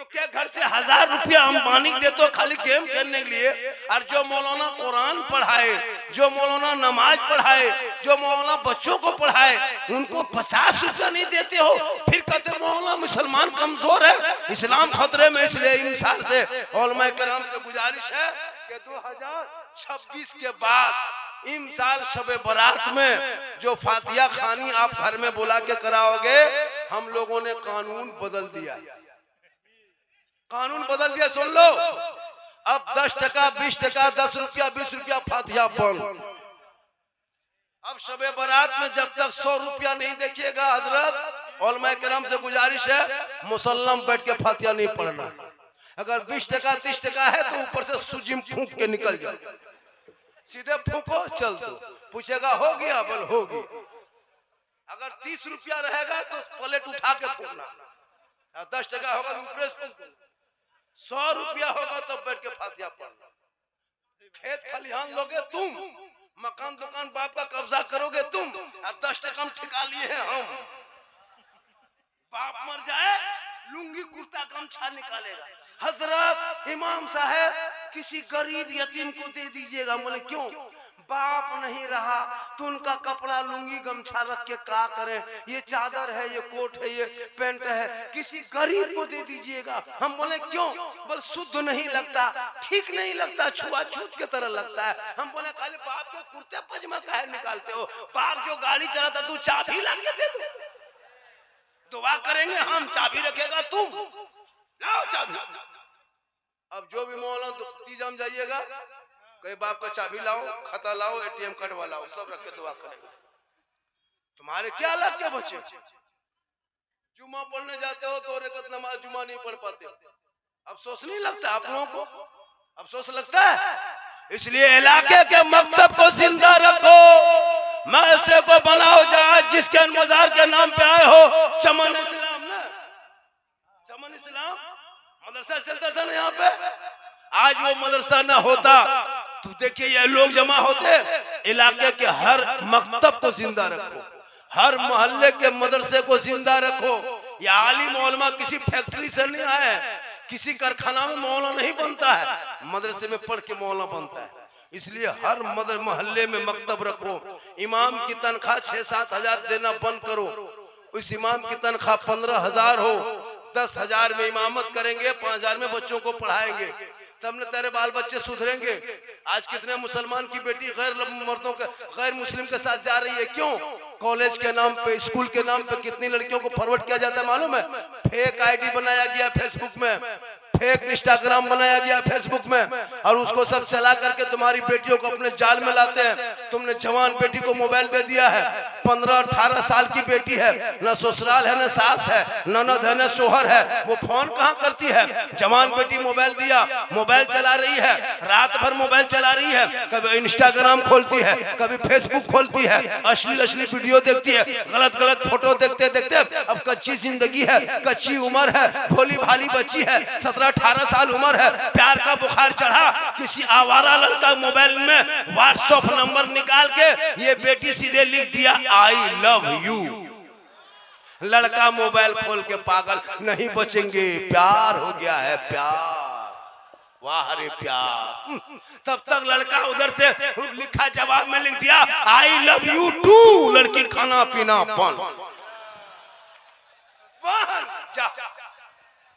के घर से 1000 रुपया अंबानी दे तो खाली गेम खेलने के लिए। और जो मौलाना कुरान पढ़ाए, जो मौलाना नमाज पढ़ाए, जो मौलाना बच्चों को पढ़ाए, उनको 50 रुपया नहीं देते हो, फिर कहते मौलाना मुसलमान कमजोर है, इस्लाम खतरे में। इसलिए इन साल से उलमा किराम से गुजारिश है कि 2026 के बाद इन साल शबे बारात में जो फातिहा खानी आप घर में बुला के कराओगे, हम लोगों ने कानून बदल दिया, कानून बदल दिया। सुन लो, अब 10 टका 20 टका 10 रुपया 20 रुपया फातिहा बंद। अब शबे बारात में जब तक 100 रुपया नहीं देखिएगा, हजरत उलमा किराम से गुजारिश है मुसल्लम बैठ के फातिहा नहीं पढ़ना। अगर 20 टका 30 टका है तो ऊपर से सुजिम फूंक के निकल जाओ, सीधे फूंको चल दो, पूछेगा हो गया, बोल होगी। अगर 30 रुपया रहेगा तो प्लेट उठा के फूंकना, 10 टका होगा तो प्रेस फूंक, 100 रुपया होगा तो बैठ के फातिहा पढ़ना। खेत खलिहान लोगे तुम, मकान दुकान बाप का कब्जा करोगे तुम, और 10 टका ठिका लिए हैं हम। बाप मर जाए लुंगी कुर्ता गमछा निकालेगा, हजरत इमाम साहब किसी गरीब यतीम को दे दीजिएगा। बोले क्यों? बाप नहीं रहा तो उनका कपड़ा लुंगी गमछा रख के क्या करें, ये चादर है, ये कोट है, ये पैंट है, किसी गरीब को दे दीजिएगा। हम बोले क्यों? बोल शुद्ध नहीं लगता, ठीक नहीं लगता, छुआछूत के तरह लगता है। हम बोले खाली बाप के कुर्ते पजामा काहे निकालते हो? बाप जो गाड़ी चलाता तू चाबी ला के दे दो, दुआ करेंगे हम, चाबी रखेगा तुम, लाओ चाबी। अब जो भी मौलाना तीजाम जाइएगा, कई बाप का चाबी लाओ, खाता लाओ, ATM कार्ड लाओ, सब रख के दुआ करेंगे। तुम्हारे क्या लग के बच्चे जुम्मा पढ़ने जाते हो तो रकत नमाज जुम्मा नहीं पढ़ पाते, अफसोस नहीं लगता आप लोगों को? अफसोस लगता है। इसलिए इलाके के मकतब को जिंदा रखो, मदरसे को बनाओ। जहाँ जिसके मजार के नाम पे आए हो, चमन इस्लाम ना, चमन इस्लाम मदरसा चलता था ना यहाँ पे, आज वो मदरसा ना होता तो देखिए ये लोग जमा होते। इलाके के हर मकतब को जिंदा रखो, हर मोहल्ले के मदरसे को जिंदा रखो। ये आलिम उलमा किसी फैक्ट्री से नहीं आए, किसी कारखाना में मौलाना नहीं बनता है, मदरसे में पढ़ के मौलाना बनता है। इसलिए हर मोहल्ले में मकतब रखो। इमाम की तनख्वाह 6-7 हजार देना बंद करो। उस इमाम की तनख्वाह 15,000 हो, 10,000 में इमामत करेंगे, 5,000 में बच्चों को पढ़ाएंगे, तब न तेरे बाल बच्चे सुधरेंगे। आज कितने मुसलमान की बेटी गैर मर्दों के गैर मुस्लिम के साथ जा रही है, क्यों? कॉलेज के नाम पे, स्कूल के नाम पे कितनी लड़कियों को फॉरवर्ड किया जाता है मालूम है? फेक आईडी बनाया गया फेसबुक में, फेक इंस्टाग्राम बनाया गया फेसबुक में, और उसको सब चला करके तुम्हारी बेटियों को अपने जाल में लाते हैं। तुमने जवान बेटी को मोबाइल दे दिया है, 15-18 साल की बेटी है, न ससुराल है, न सास है, ननद है, न शोहर है, वो फोन कहाँ करती है? जवान बेटी मोबाइल दिया, मोबाइल चला रही है, रात भर मोबाइल चला रही है, कभी इंस्टाग्राम खोलती है, कभी फेसबुक खोलती है, अश्लील वीडियो देखती है, गलत फोटो देखते देखते अब कच्ची जिंदगी है, कच्ची उम्र है, भोली भाली बच्ची है, 17-18 साल उम्र है, प्यार का बुखार चढ़ा, किसी आवारा लड़का मोबाइल में व्हाट्सएप नंबर निकाल के ये बेटी सीधे लिख दिया आई लव यू। लड़का मोबाइल खोल के पागल, नहीं बचेंगे, प्यार हो गया है, प्यार, वाह रे प्यार। तब तक लड़का उधर से लिखा जवाब में लिख दिया आई लव यू टू। लड़की खाना पीना बंद। जा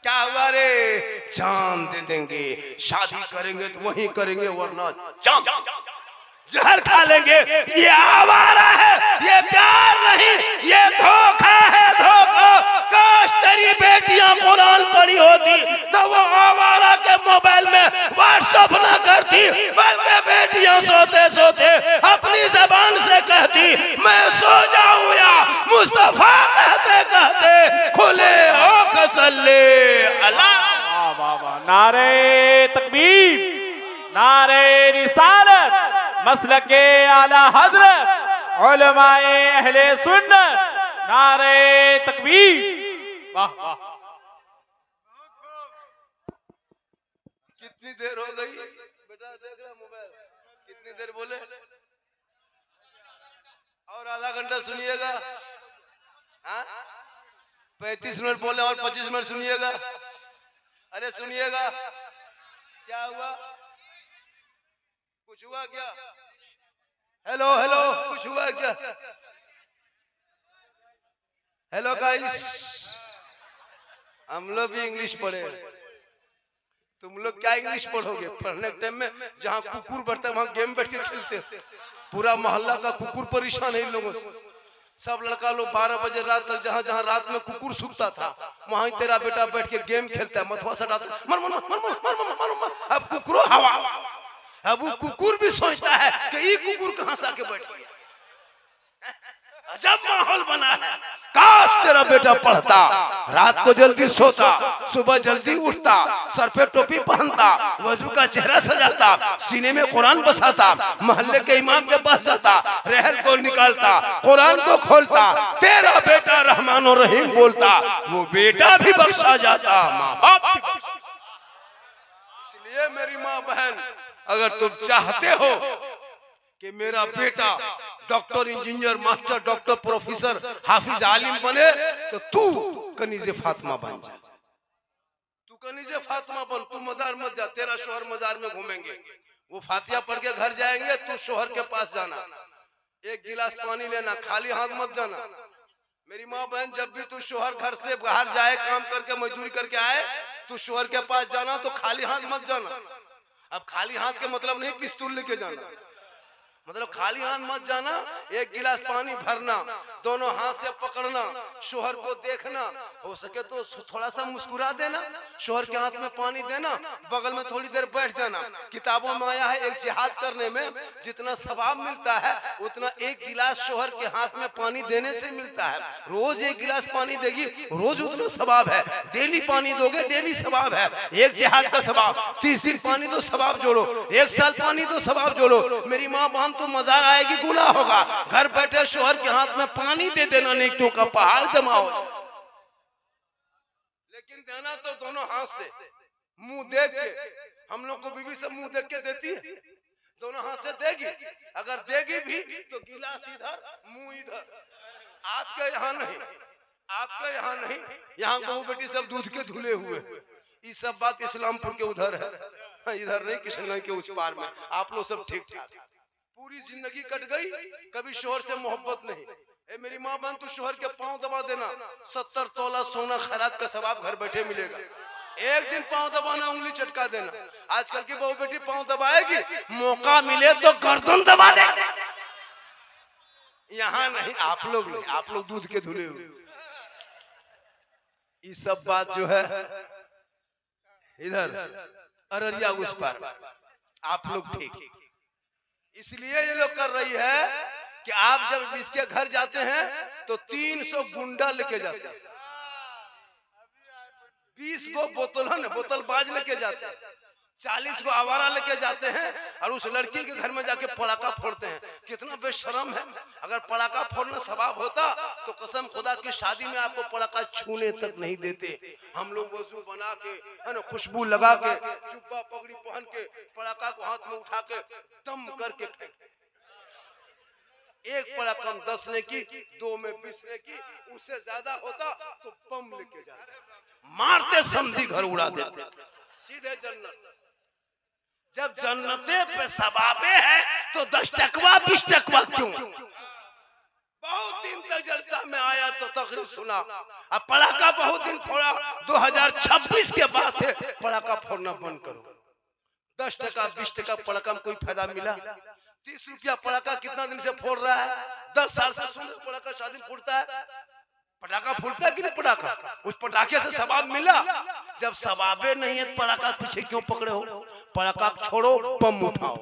क्या हुआ रे? जान दे देंगे, शादी करेंगे तो वहीं करेंगे, वरना जान जहर खा लेंगे। ये आवारा है, ये प्यार नहीं, ये धोखा है, धोखा। काश तेरी बेटियां कुरान पढ़ी होती तो वो आवारा के मोबाइल में व्हाट्सएप ना करती, बल्कि बेटियां सोते सोते अपनी जबान से कहती मैं सो जाऊं या मुस्तफा कहते कहते खुले आंख सल्ले अल्लाह। वाह वाह, नारे तकबीर, नारे रिसालत, मसलके आला हजरत, उलमाए अहले सुन्नत, नारे तकबीर, वाह वाह। कितनी देर हो गई बेटा? देख रहा मोबाइल, कितनी देर बोले? और आधा घंटा सुनिएगा। 35 मिनट बोले और 25 मिनट सुनिएगा। अरे सुनिएगा, क्या हुआ? कुछ हुआ क्या? हेलो हेलो, कुछ हुआ क्या? हेलो गाइस, हम लोग भी इंग्लिश पढ़े, तुम लोग क्या इंग्लिश पढ़ोगे? पढ़ने के टाइम में जहाँ कुकुर बढ़ता है वहाँ गेम बैठ के खेलते, पूरा मोहल्ला का कुकुर परेशान है इन लोगों से। सब लड़का लोग 12 बजे रात तक जहाँ जहाँ रात में कुकुर सूखता था वहाँ तेरा बेटा बैठ के गेम खेलता है, मथुआ सटाता है, मर मर मर मर मर मर मर मर। अब कुकुरो हवा, अब वो कुकुर भी सोचता है कि ये कुकुर कहाँ से आके बैठ गया। अजब माहौल बना है। काश तेरा बेटा पढ़ता, रात को जल्दी सोता, सुबह जल्दी उठता, सर पे टोपी पहनता, वजू का चेहरा सजाता, सीने में कुरान बसाता, मोहल्ले के इमाम के पास जाता, रहल को निकालता, कुरान को खोलता, तेरा बेटा रहमान और रहीम बोलता, वो बेटा भी बख्शा जाता, माँ बाप भी बख्शा। इसलिए मेरी माँ बहन, अगर तुम चाहते हो कि मेरा बेटा doctor, engineer, master, doctor, professor, हाफिज, आलिम बने, तो तू कनीज़े फातिमा बन जा। तू कनीज़े फातिमा बन, तू मजार मत जा, तेरा शोहर मजार में घूमेंगे, वो फातिहा पढ़ के घर जाएंगे, तू शोहर के पास जाना, एक गिलास पानी लेना, खाली हाथ मत जाना। मेरी माँ बहन, जब भी तू शोहर घर से बाहर जाए, काम करके मजदूरी करके आए, तू शोहर के पास जाना तो खाली हाथ मत जाना। अब खाली हाथ के मतलब नहीं पिस्तौल लेके जाना, मतलब खाली हाथ मत जाना, एक गिलास पानी भरना, दोनों हाथ से पकड़ना, शोहर को देखना, हो सके तो थोड़ा सा मुस्कुरा देना, शोहर के हाथ में पानी देना, बगल में थोड़ी देर बैठ जाना। किताबों में आया है एक जिहाद करने में जितना सवाब मिलता है उतना एक गिलास शोहर के हाथ में पानी देने से मिलता है। रोज एक गिलास पानी देगी, रोज उतना सवाब है। डेली पानी दोगे, डेली सवाब है। एक जिहाद का सवाब, 30 दिन पानी दो, सवाब जोड़ो, 1 साल पानी दो, सवाब जोड़ो। मेरी माँ बहन, तो मजार आएगी, गुनाह होगा। घर बैठे शोहर के हाथ में पानी दे देना, नेकियों का पहाड़ जमा हो, लेकिन देना तो दोनों हाथ से, मुंह देख के। हम लोग को बीवी सब मुंह देख के देती है, दोनों हाथ से देगी। अगर देगी भी तो गिलास इधर, मुंह इधर। आपके यहाँ नहीं, आपके यहाँ नहीं, यहाँ बहू बेटी सब दूध के धुले हुए। ये सब बात इस्लामपुर के उधर है, इधर नहीं, किशनगंज के उस पार में। आप लोग सब ठीक ठाक, पूरी जिंदगी कट गई, कभी शोहर से मोहब्बत नहीं। ए मेरी माँ बहन, तू शोहर के पांव दबा देना, 70 तोला सोना खैरात का सवाब घर बैठे मिलेगा। एक दिन पांव दबाना, उंगली चटका देना। आजकल की बहू बेटी पांव दबाएगी, मौका मिले तो गर्दन दबा दे। यहाँ नहीं, आप लोग नहीं, आप लोग दूध के धुले हुए। ये सब बात जो है इधर अररिया उस पर, आप लोग ठीक। इसलिए ये लोग कर रही है कि आप जब इसके घर जाते हैं तो 300 गुंडा लेके जाते हैं, 20 गो बोतल बाज लेके जाते हैं, 40 गो आवारा लेके जाते हैं और उस लड़की के घर में जाके पटाखा फोड़ते हैं। कितना बेशरम है। अगर पटाखा फोड़ना सवाब होता तो कसम खुदा की शादी में आपको पटाखा छूने तक नहीं देते। हम लोग वजू बना के, है ना, खुशबू लगा के, जुब्बा पगड़ी पहन के, पटाखा को हाथ में उठा के दम करके फेंकते। एक पटाखा 10 ने की, 2 में 20 ने की, उससे ज्यादा होता तो बम लेके जाते, मारते समधी घर उड़ा देते, सीधे जन्नत। जब जन्नते पे सवाबे है तो 10 टकवा 20 टकवा क्यों? बहुत दिन तक जलसा में आया तो तकरीर सुना, अब पटाखा बहुत दिन फोड़ा, 2026 के बाद से पटाखा फोड़ना बंद करो। 10 टका 20 टका पटाखा में कोई फायदा मिला? 30 रुपया पटाखा कितना दिन से फोड़ रहा है? 10 साल से सुन पटाखा शादी फूटता है, पटाखा फूटता है कि नहीं? पटाखा, उस पटाखे से सवाब मिला? जब सवाबे नहीं है पटाखा पीछे क्यों पकड़े हो? पटाखा छोड़ो, बम उठाओ।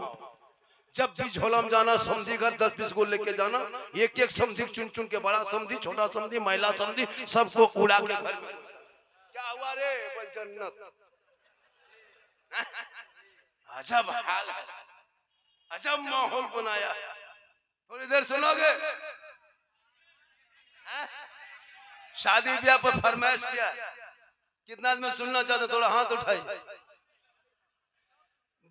जब भी झोला में जाना, समधी घर 10-20 को लेके जाना, एक एक समधी चुन चुन के, बड़ा समधी, छोटा समधी, महिला समधी, सबको उड़ा के घर में। क्या हुआ रे? बल जन्नत। अजब हाल है, अजब माहौल बनाया। थोड़ी देर सुनोगे? शादी ब्याह पर फरमाइश किया, कितना आदमी सुनना चाहते? थोड़ा हाथ उठाइए।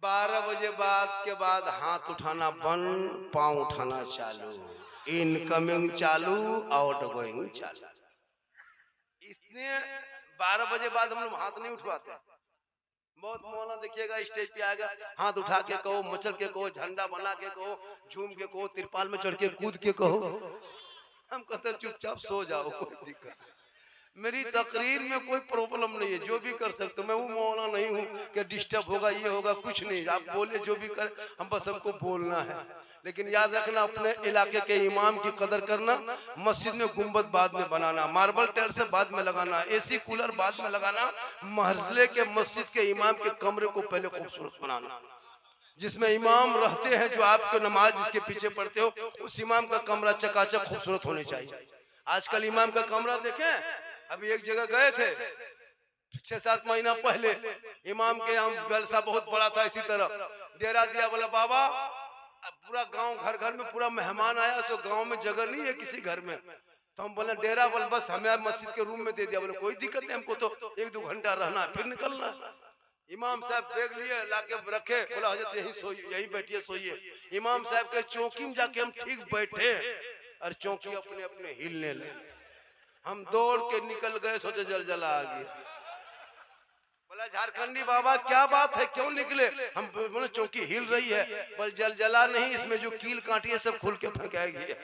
12 बजे बाद के बाद हाथ उठाना बंद, पांव उठाना चालू, इनकमिंग चालू, आउटगोइंग चालू। इसलिए 12 बजे बाद हम लोग हाथ नहीं उठवाते। बहुत मौलाना देखिएगा स्टेज पे आएगा, हाथ उठा के कहो, मचल के कहो, झंडा बना के कहो, झूम के कहो, तिरपाल में चढ़ के कूद के कहो। हम कहते चुपचाप सो जाओ, कोई दिक्कत नहीं। मेरी तकरीर में कोई प्रॉब्लम नहीं है, जो भी कर सकते। मैं वो मौला नहीं हूँ कि डिस्टर्ब होगा, ये होगा, कुछ नहीं। आप बोले जो भी कर, हम बस हमको बोलना है। लेकिन याद रखना, अपने इलाके के इमाम की कदर करना। मस्जिद में गुंबद बाद में बनाना, मार्बल टाइल से बाद में लगाना, एसी कूलर बाद में लगाना, मोहल्ले के मस्जिद के इमाम के कमरे को पहले खूबसूरत बनाना। जिसमें इमाम रहते हैं, जो आपको नमाज जिसके पीछे पढ़ते हो, उस इमाम का कमरा चकाचक खूबसूरत होने चाहिए। आजकल इमाम का कमरा देखें, अभी एक जगह गए थे 6-7 महीना पहले, इमाम के यहाँ जलसा बहुत बड़ा था, इसी तरह डेरा दिया। बोला बाबा पूरा गांव, घर घर में पूरा मेहमान आया, सो गांव में जगह नहीं है किसी घर में, तो हम बोले डेरा बोल बस हमें मस्जिद के रूम में दे दिया। बोले कोई दिक्कत नहीं, हमको तो 1-2 घंटा रहना, फिर निकलना। इमाम साहब बैग लिए, लाके रखे, बोला हजरत यही सोइए, यही बैठिए, सोइए। इमाम साहब के चौकी में जाके हम ठीक बैठे और चौकी अपने अपने हिलने लगे। हम दौड़ के निकल गए, सोचे जलजला आ गया। बोला झारखंडी बाबा क्या बात है, क्यों निकले? हम बोले चौकी हिल रही है। बोल जलजला नहीं, इसमें जो कील काटी है सब खुल के फेंकाएगी।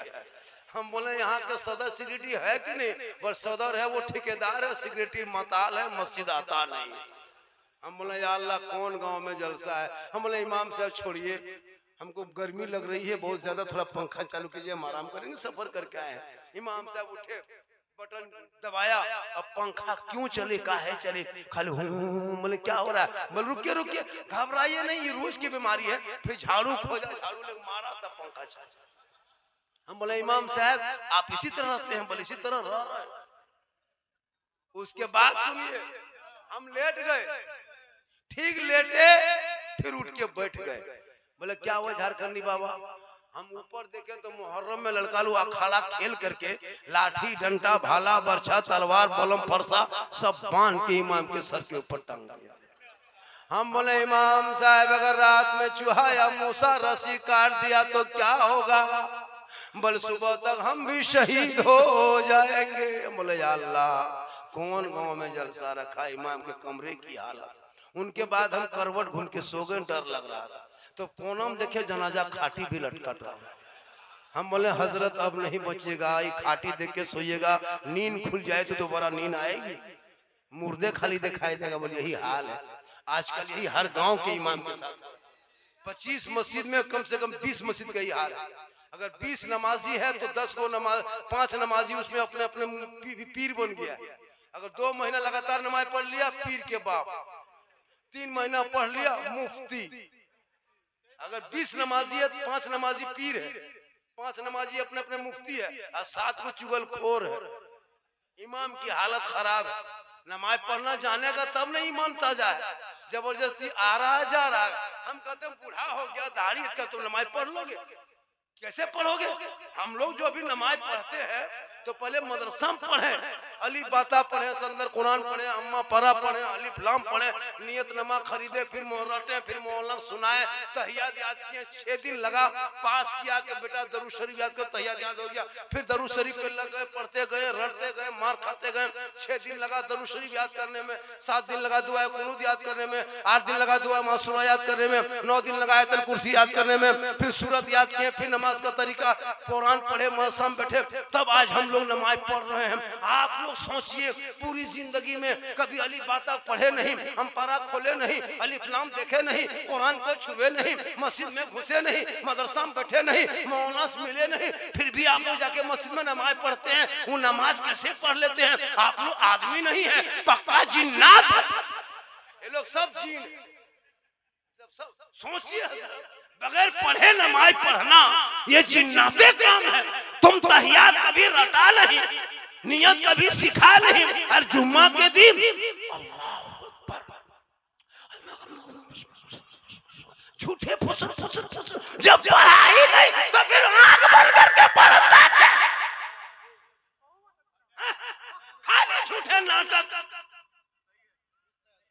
हम बोले यहाँ का सदर सेक्रेटरी है कि नहीं? बोल सदर है, वो ठेकेदार है, सेक्रेटरी मताल है, मस्जिद आता नहीं। हम बोले या अल्लाह कौन गांव में जलसा है? हम बोले इमाम साहब छोड़िए, हमको गर्मी लग रही है बहुत ज्यादा, थोड़ा पंखा चालू कीजिए, हम आराम करेंगे, सफर करके आए हैं। इमाम साहब उठे, बटन दबाया, अब पंखा क्यों चले, काहे चले, खाली बोले क्या हो रहा है? बोले रुकिए रुकिए, घबराइए नहीं, ये रोज की बीमारी है। फिर झाड़ू खोजा, झाड़ू लग मारा, तब पंखा चला। हम बोले इमाम साहब आप इसी तरह रहते हैं? बोले इसी तरह रह रहे हैं। उसके बाद सुनिए, हम लेट गए, ठीक लेटे, फिर उठ के बैठ गए। बोले क्या हुआ झारखंडी बाबा? हम ऊपर देखे तो मुहर्रम में लड़का लोग अखाड़ा खेल करके लाठी, डंडा, भाला, बरछा, तलवार, बलम, फरसा सब बांध के इमाम के सर के ऊपर टांग दिया। हम बोले इमाम साहब अगर रात में चूहा या मूसा रस्सी काट दिया तो क्या होगा? बोले सुबह तक हम भी शहीद हो जाएंगे। बोले या अल्लाह कौन गांव में जलसा रखा, इमाम के कमरे की हालत। उनके बाद हम करवट घूम के सो गए, डर लग रहा था। तो पूनम देखे जनाजा खाटी भी लटका था। हम बोले हजरत अब नहीं बचेगा, ये खाटी देख के सोइएगा, नींद खुल जाए तो दोबारा नींद आएगी। मुर्दे खाली दिखाई देगा। बोले यही हाल है आजकल, यही हर गांव के इमाम के साथ। 25 मस्जिद में कम से कम 20 मस्जिद का ही हाल है। अगर 20 नमाजी है तो 10 को नमाज, 5 नमाजी उसमें अपने अपने पीर बन गया। अगर 2 महीना लगातार नमाज पढ़ लिया पीर के बाप, 3 महीना पढ़ लिया मुफ्ती। अगर 20 नमाजी है 5 नमाजी पीर है, 5 नमाजी अपने अपने मुफ्ती है और 7 को चुगलखोर है। इमाम की हालत खराब है। नमाज पढ़ना जानेगा तब नहीं ईमान ताजा है। जबरदस्ती आ रहा जा रहा है। हम कहते हैं बूढ़ा हो गया दाढ़ी का, तुम नमाज पढ़ लोगे? कैसे पढ़ोगे? हम लोग जो अभी नमाज पढ़ते हैं तो पहले मदरसा में पढ़े, अली बाता पढ़े, संदर कुरान पढ़े, अम्मा परा पढ़े, अलिफ लाम पढ़े, नियत नमा खरीदे, फिर मोहर्रटें, फिर मोहल्ला सुनाए, तहियात याद किए। 6 दिन लगा, पास किया कि बेटा दरूद शरीफ याद करो, तहियात याद हो गया। फिर दरूद शरीफ पे लग गए, पढ़ते गए, रटते गए, मार खाते गए। 6 दिन लगा दरूद शरीफ याद करने में, 7 दिन लगा दुआ कुनूत याद करने में, 8 दिन लगा दुआ मासूरा याद करने में, 9 दिन लगा आयतल कुर्सी याद करने में, फिर सूरत याद किए, फिर नमाज का तरीका, कुरान पढ़े, मौसम बैठे, तब आज हम लोग नमाज पढ़ रहे हैं। आप लोग सोचिए पूरी जिंदगी में कभी अली बाता पढ़े नहीं, हम पारा खोले नहीं, अलिफ लाम देखे नहीं, कुरान को छुए नहीं, मस्जिद में घुसे नहीं, मदरसा में बैठे नहीं, मौलाना से मिले नहीं, फिर भी आप लोग जाके मस्जिद में नमाज पढ़ते हैं। वो नमाज कैसे पढ़ लेते हैं? आप लोग आदमी नहीं है, पक्का जिन्नात है। ये लोग सब जीन, सब सोचिए बगैर पढ़े नमाज पढ़ना ये जिन्नाते काम है। तुम तहियात कभी रटा नहीं, नियत कभी सिखा नहीं, और जुम्मा के दिन झूठे फुसर फुसर फुसर, जब पढ़ा ही नहीं तो फिर आंख बंद करके पढ़ता क्या? खाली झूठे नाटक,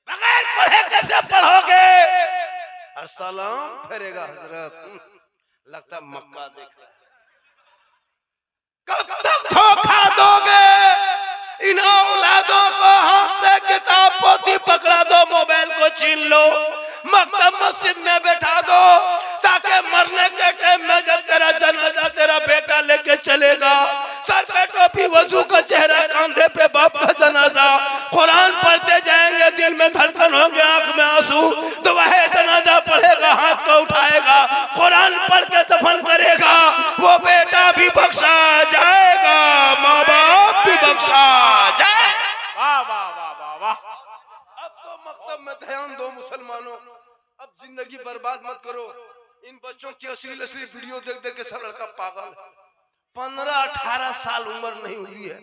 बगैर पढ़े कैसे पढ़ोगे? और सलाम फेरेगा हजरत, लगता मक्का देख रहा है। कब तक धोखा दोगे इन औलादों को? हाथ से किताब पोथी पकड़ा दो, मोबाइल को छीन लो, मकतब मस्जिद में बैठा दो, ताकि मरने के टाइम में जब तेरा जनाजा तेरा बेटा लेके चलेगा, सर पे टोपी, वजू का चेहरा, कंधे पे बाप का जनाजा, कुरान पढ़ते जाएंगे, दिल में धड़कन होंगे, आंख में आंसू, तो वह जनाजा पढ़ेगा, हाथ को उठाएगा, कुरान पढ़ के दफन करेगा, वो बेटा भी बख्शा जाएगा, माँ बाप भी बख्शा जाए। वाह वाह वाह वाह वाह। अब तो मकतब में ध्यान दो मुसलमानों, अब जिंदगी बर्बाद मत करो। इन बच्चों की अश्लील वीडियो देख देख के सब लड़का पागल है। 15-18 साल उम्र नहीं हुई है,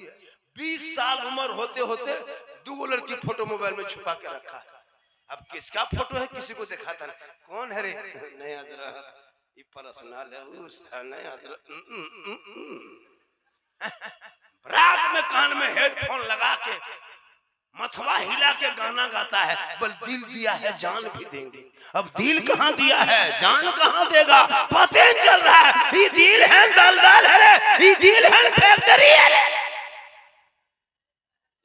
20 साल उम्र होते होते 2 लड़की फोटो मोबाइल में छुपा के रखा है। अब किसका फोटो है किसी को दिखाता नहीं, कौन है रे? नहीं हजरत, ये पर्सनल है, नहीं हजरत। रात में कान में हेडफोन लगा के मथवा हिला के गाना गाता है, बल दिल दिया है जान भी देंगे। अब दिल कहाँ दिया है, जान कहाँ देगा, पता नहीं चल रहा है। ये दिल है दलदल है रे, ये दिल है फैक्ट्री है रे।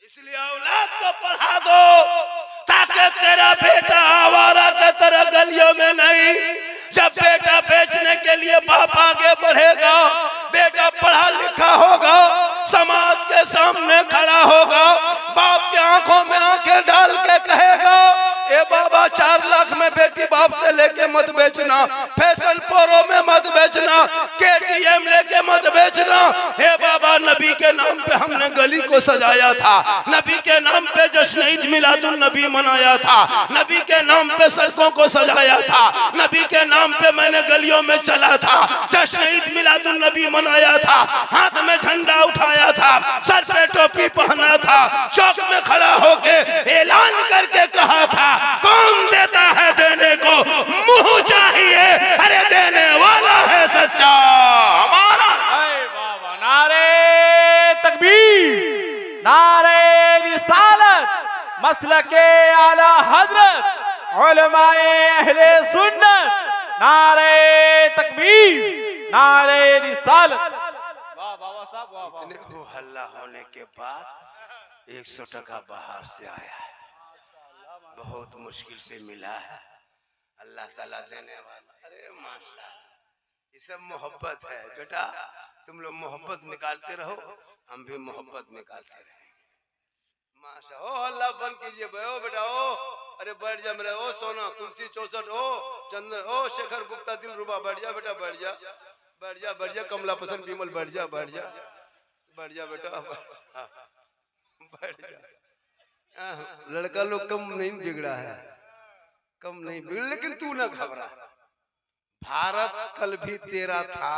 इसलिए औलाद को पढ़ा दो ताकि तेरा बेटा आवारा के तरह गलियों में नहीं। जब बेटा बेचने के लिए बाप आगे बढ़ेगा, बेटा पढ़ा लिखा होगा, समाज के सामने खड़ा होगा, बाप की आंखों में आंखें डाल के कहेगा, ए बाबा 4 लाख में बेटी बाप से लेके मत बेचना, फैशन प्रो में मत बेचना, KTM लेके मत बेचना। हे बाबा नबी के नाम पे हमने गली को सजाया था, नबी के नाम पे जश्न ईद मिलादुन नबी मनाया था, नबी के नाम पे सड़कों को सजाया था, नबी के नाम पे मैंने गलियों में चला था, जश्न ईद मिलादुन नबी मनाया था, हाथ में झंडा उठाया था, सर पे टोपी पहना था, चौक में खड़ा होके ऐलान करके कहा था, कौन देता है देने को मुंह चाहिए, अरे देने वाला है सच्चा हमारा। वाह वाह, नारे तकबीर, नारे रिसालत, मसलके आला हजरत, उलमाए अहले सुन्नत, नारे तकबीर, नारे रिसालत। वाह बाबा साहब, वाह वाह। इतने हो हल्ला होने के बाद 100 टका बाहर से आया है, बहुत मुश्किल से मिला है, अल्लाह ताला देने वाला। अरे माशाल्लाह, ये सब मोहब्बत है बेटा, तुम लोग मोहब्बत निकालते रहो, हम भी मोहब्बत निकालते रहेंगे। अच्छा हो हल्ला बंद कीजिए बे, ओ बेटा ओ, अरे बैठ जा मेरे, ओ सोना तुलसी 64, ओ चंदन, ओ शेखर गुप्ता दिलरुबा, बैठ जा बेटा, बैठ जा बैठ जा बैठ जा, कमला पसंद विमल, बैठ जा बैठ जा बैठ जा बेटा, हाँ, बैठ जा। लड़का लोग कम नहीं बिगड़ा है, कम नहीं बिगड़ा, लेकिन तू ना घबरा। भारत कल भी तेरा था,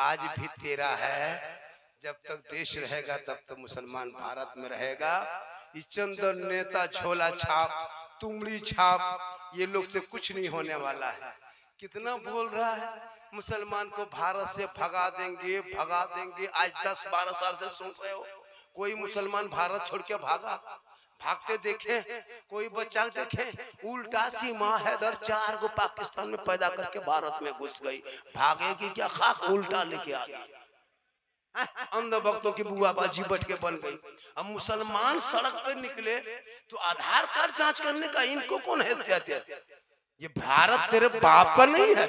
आज भी तेरा है। जब तक देश रहेगा तब तक मुसलमान भारत में रहेगा। ये चंदन नेता, झोला छाप, तुमड़ी छाप, ये लोग से कुछ नहीं होने वाला है। कितना बोल रहा है मुसलमान को भारत से भगा देंगे भगा देंगे। आज 10-12 साल से सुन रहे हो, कोई मुसलमान भारत छोड़ के भागा? भागते देखे कोई बच्चा देखे? उल्टा सीमा हैदर 4 गो पाकिस्तान में पैदा करके भारत में घुस गई, भागेगी क्या? खाक उल्टा लेके आ गई। अंध भक्तों की बुआबाजी बट के बन गई। अब मुसलमान सड़क पे निकले तो आधार कार्ड जांच करने का इनको कौन हैसियत है? ये भारत तेरे बाप का नहीं है।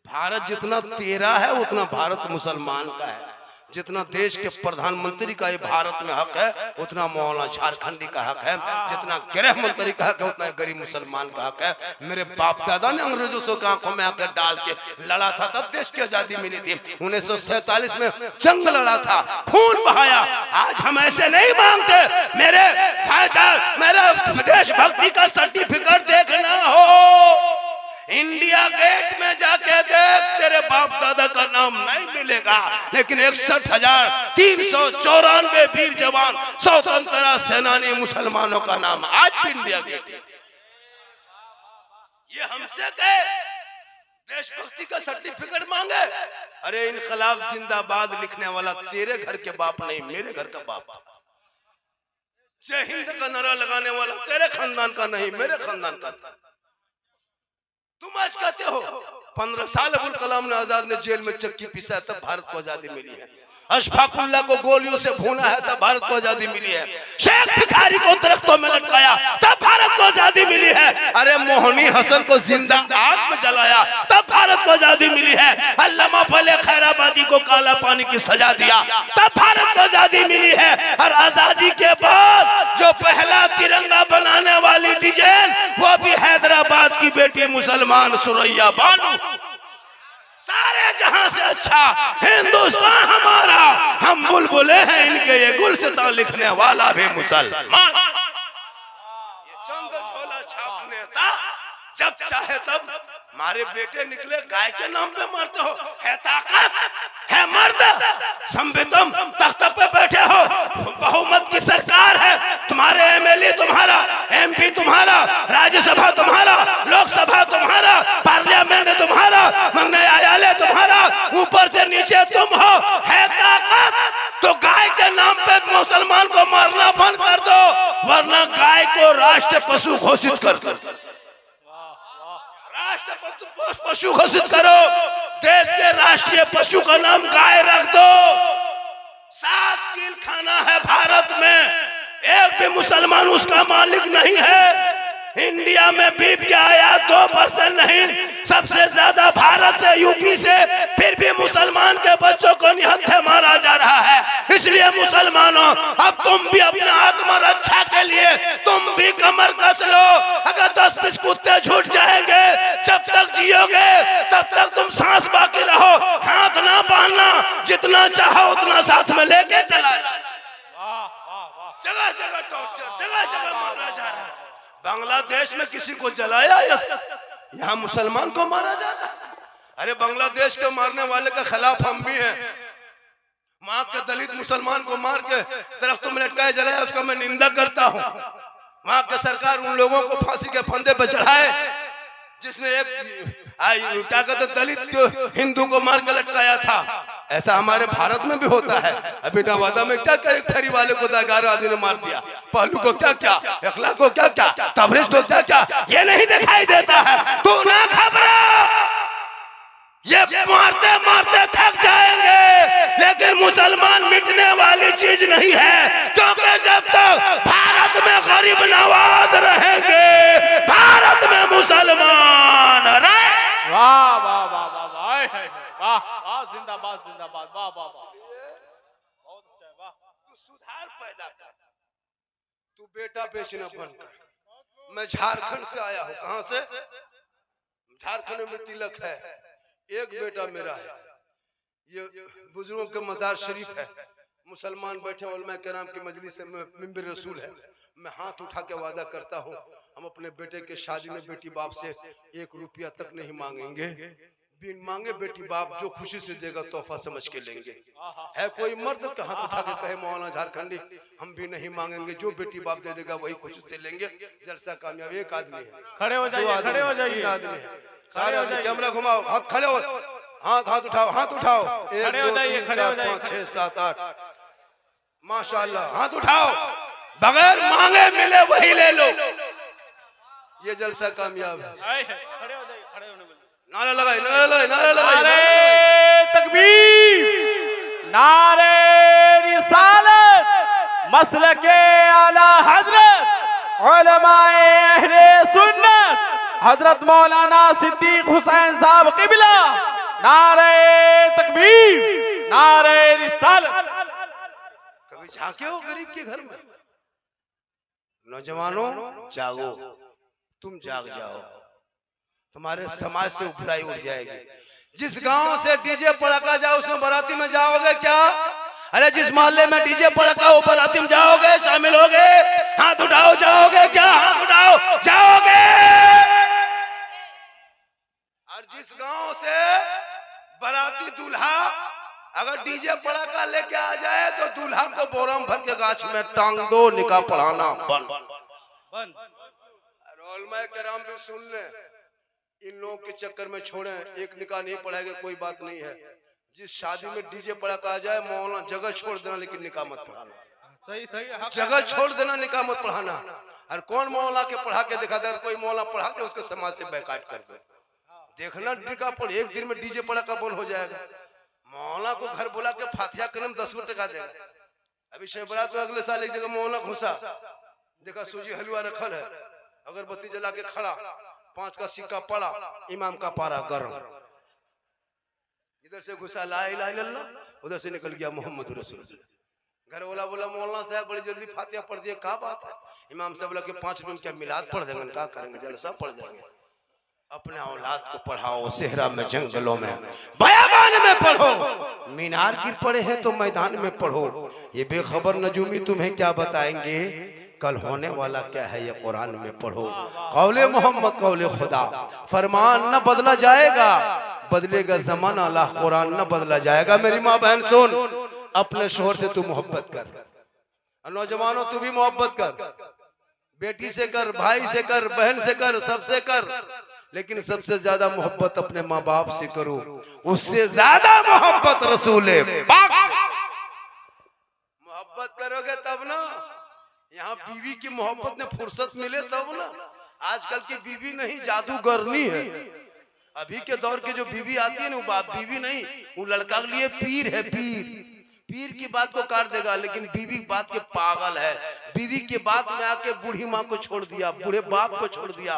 भारत जितना तेरा है उतना भारत मुसलमान का है। जितना देश के प्रधानमंत्री का ये भारत में हक है उतना मौलाना झारखंडी का हक है। जितना गृह मंत्री का हक है उतना गरीब मुसलमान का हक है। मेरे बाप दादा ने अंग्रेजों से आंखों में आकर डाल के लड़ा था, तब देश की आजादी मिली थी। 1947 में जंग लड़ा था, खून बहाया। आज हम ऐसे नहीं मांगते। मेरे भाईचार, मेरा देशभक्ति का सर्टिफिकेट देखना हो, इंडिया गेट में जाके देख, तेरे बाप दादा का नाम नहीं मिलेगा, लेकिन 61,394 वीर जवान स्वतंत्रता सेनानी मुसलमानों का नाम आज भी इंडिया गेट। ये हमसे कहे देशभक्ति का सर्टिफिकेट मांगे? अरे इनकलाब जिंदाबाद लिखने वाला तेरे घर के बाप नहीं, मेरे घर का बाप। जय हिंद का नारा लगाने वाला तेरे खानदान का नहीं, मेरे खानदान का। तुम आज कहते हो 15 साल अबुल कलाम ने आजाद ने जेल में चक्की पीसा तब भारत को आजादी मिली है। अशफाकुल्लाह को गोलियों से भूना है तब भारत को आजादी मिली है। शेख भिखारी को दरख्तों में लटकाया तब भारत को आजादी मिली है। अरे मोहनी हसन को जिंदा आग में जलाया तब भारत को आजादी मिली है। अल्लामा फले खैराबादी को काला पानी की सजा दिया तब भारत को आजादी मिली है। और आजादी के बाद जो पहला तिरंगा बनाने वाली डिजाइन वो भी हैदराबाद की बेटी मुसलमान सुरैया बानो। सारे जहां से अच्छा हिंदुस्तान हमारा, हम बुलबुले हैं इनके, ये गुलसितां लिखने वाला भी मुसलमान। ये चंद झोला छाप नेता जब चाहे तब हमारे बेटे निकले, गाय के नाम पे मारते हो। है ताकत, है मर्द, संवितम तख्त पे बैठे हो, बहुमत की सरकार है, तुम्हारे एमएलए तुम्हारा, एमपी तुम्हारा, राज्यसभा तुम्हारा, लोकसभा तुम्हारा, पार्लियामेंट तुम्हारा, न्यायालय तुम्हारा, ऊपर से नीचे तुम हो। है ताकत तो गाय के नाम पे मुसलमान को मारना बंद कर दो, वरना गाय को राष्ट्र पशु घोषित कर दो। राष्ट्र पशु घोषित करो, देश के राष्ट्रीय पशु का नाम गाय रख दो। 7 कील खाना है भारत में, एक भी मुसलमान उसका मालिक नहीं है। इंडिया में बीफ के आयात 2% नहीं, सबसे ज्यादा भारत से, यूपी से, फिर भी मुसलमान के बच्चों को निहत्थे मारा जा रहा है। इसलिए मुसलमानों, अब तुम भी अपने आत्मरक्षा के लिए तुम भी कमर कस लो। अगर 10-20 कुत्ते छूट जाएंगे, जब तक जियोगे तब तक तुम सांस बाकी रहो, हाथ ना बांधना, जितना चाहो उतना साथ में लेके चला जाए। जगह जगह टॉर्चर, जगह जगह मारा जा रहा है। बांग्लादेश में किसी को जलाया, यहाँ मुसलमान को मारा जा रहा है। अरे बांग्लादेश के मारने वाले के खिलाफ हम भी हैं। वहां के दलित मुसलमान को मार के दरख्तों में लटकाया जलाया, उसका मैं निंदा करता हूँ। वहां की सरकार उन लोगों को फांसी के फंदे पे चढ़ाए जिसने एक क्या कहते दलित जो हिंदू को मार के लटकाया था। ऐसा हमारे भारत में भी होता है। अभी नवादा में क्या क्या, एक फेरी वाले को 11 आदमी ने मार दिया, पहलू को क्या क्या, अखलाक को क्या क्या, तबरेज को क्या क्या, ये नहीं दिखाई देता है। तू ना घबरा, ये मारते मारते थक जाएंगे, लेकिन मुसलमान मिटने वाली चीज नहीं है, क्योंकि जब तक भारत में गरीब नवाज रहेंगे, भारत में मुसलमान रहे। वाह वाह वाह वाह वाह वाह वाह, जिंदाबाद जिंदाबाद, वाह वाह वाह, बहुत अच्छा, वाह। सुधार पैदा कर। तू बेटा बेचना बंद कर। मैं झारखंड से आया हूँ। कहाँ से? झारखंड में तिलक है, एक बेटा मेरा है। ये बुजुर्गों के मजार शरीफ है, मुसलमान बैठे उलमा किराम की मजलिस से मिंबर रसूल है। मैं हाथ उठा के वादा करता हूँ, हम अपने बेटे के शादी में बेटी बाप से 1 रुपया तक नहीं मांगेंगे। बिन मांगे बेटी बाप जो खुशी से देगा तोहफा समझ के लेंगे। है कोई मर्द के हाथ उठा के कहे मौलाना झारखंडी हम भी नहीं मांगेंगे, जो बेटी बाप दे देगा वही खुशी से लेंगे। जलसा कामयाब। एक आदमी है, खड़े हो जाइए, खड़े हो जाइए, 3 आदमी है। सारे कैमरा घुमाओ, हाथ खड़े हो, हाथ उठाओ, हाथ उठाओ। 1 2 3 4 5 6 7 8 माशाल्लाह। हाथ उठाओ, बगैर मांगे मिले वही ले लो। ये जलसा कामयाब है। खड़े हो जाइए, खड़े होने बोलिए। नारा लगाए, नारा लगाए, नारा लगाए। नारे तकबीर, नारे रिसालत, मसलके आला हजरत उलमाए अहले सुन्नत हजरत मौलाना सिद्दीक हुसैन साहब किबला। नारे तकबीर, नारे रिसालत। कभी झांके हो गरीब के घर में? नौजवानों जागो, तुम जाग जाओ, तुम्हारे समाज से बुराई उठ जाएगी। जिस गांव से डीजे पड़का जाओ उसमें बाराती में जाओगे क्या? अरे जिस मोहल्ले में डीजे पड़का हो बाराती में जाओगे, शामिल होगे? हाथ उठाओ, जाओगे क्या? हाथ उठाओ, जाओगे? और जिस गांव से बाराती दूल्हा अगर डीजे पड़का लेके आ जाए तो दूल्हा को बोरम भर के गाछ में टांग दो, निकाह पढ़ाना बंद। उलमाए किराम भी सुन ले, इन लोगों के चक्कर में छोड़े। एक निकाह नहीं पढ़ाएंगे कोई बात नहीं है। जिस शादी में डीजे पड़का आ जाए मौलाना जगह छोड़ देना, लेकिन निकाह मत पढ़ाना। सही सही, जगह छोड़ देना, निकाह मत पढ़ाना। और कौन मौला के पढ़ा के दिखा दे? कोई मौला पढ़ा के उसके समाज से बैकाट कर दे। देखना निकाह पढ़, एक दिन में डीजे पड़का बंद हो जाएगा। मौला को घर बुला के फातिहा करने में 10 रुपये का देगा। अभी शहबरात तो अगले साल एक जगह मौला घुसा, देखा सूजी हलवा रखल है, अगरबत्ती जला के खड़ा, 5 का सिक्का पड़ा, इमाम का पारा गर्म। इधर से घुसा ला इलाहा इल्लल्लाह, उधर से निकल गया मोहम्मद रसूलुल्लाह। घर वाला बोला मौलाना साहब बड़ी जल्दी फातिहा पढ़ दिए, क्या बात है? इमाम साहब बोला कि 5 मिनट क्या मिलाद पढ़ देंगे? क्या करेंगे? जलसा पढ़ देंगे। अपने औलाद को पढ़ाओ, सेहरा में, जंगलों में, बयाबान में पढ़ो। मीनार गिर पड़े हैं तो मैदान में पढ़ो। ये बेखबर नजूमी तुम्हें क्या बताएंगे? कल होने वाला क्या है ये कुरान में पढ़ो। कौले मोहम्मद कौले खुदा, फरमान न बदला जाएगा, बदलेगा जमाना, अल्लाह कुरान न बदला जाएगा। मेरी माँ बहन सुन, अपने शोहर से तू मोहब्बत कर। नौजवानों तू भी मोहब्बत कर, बेटी से कर, भाई से कर, बहन से कर, सबसे कर। लेकिन सबसे ज्यादा मोहब्बत अपने माँ बाप से करो, उससे ज्यादा मोहब्बत रसूले पाक। मोहब्बत करोगे तब ना, यहाँ बीवी की मोहब्बत में फुर्सत मिले तब ना। आजकल की बीवी नहीं, जादूगरनी है। अभी के दौर की जो बीवी आती है ना, वो बाप बीवी नहीं, वो लड़का के लिए पीर है। पीर की बात को काट देगा, लेकिन बीवी की बात के पागल है। बीवी की बात में आके बूढ़ी माँ को छोड़ दिया, बूढ़े बाप को छोड़ दिया,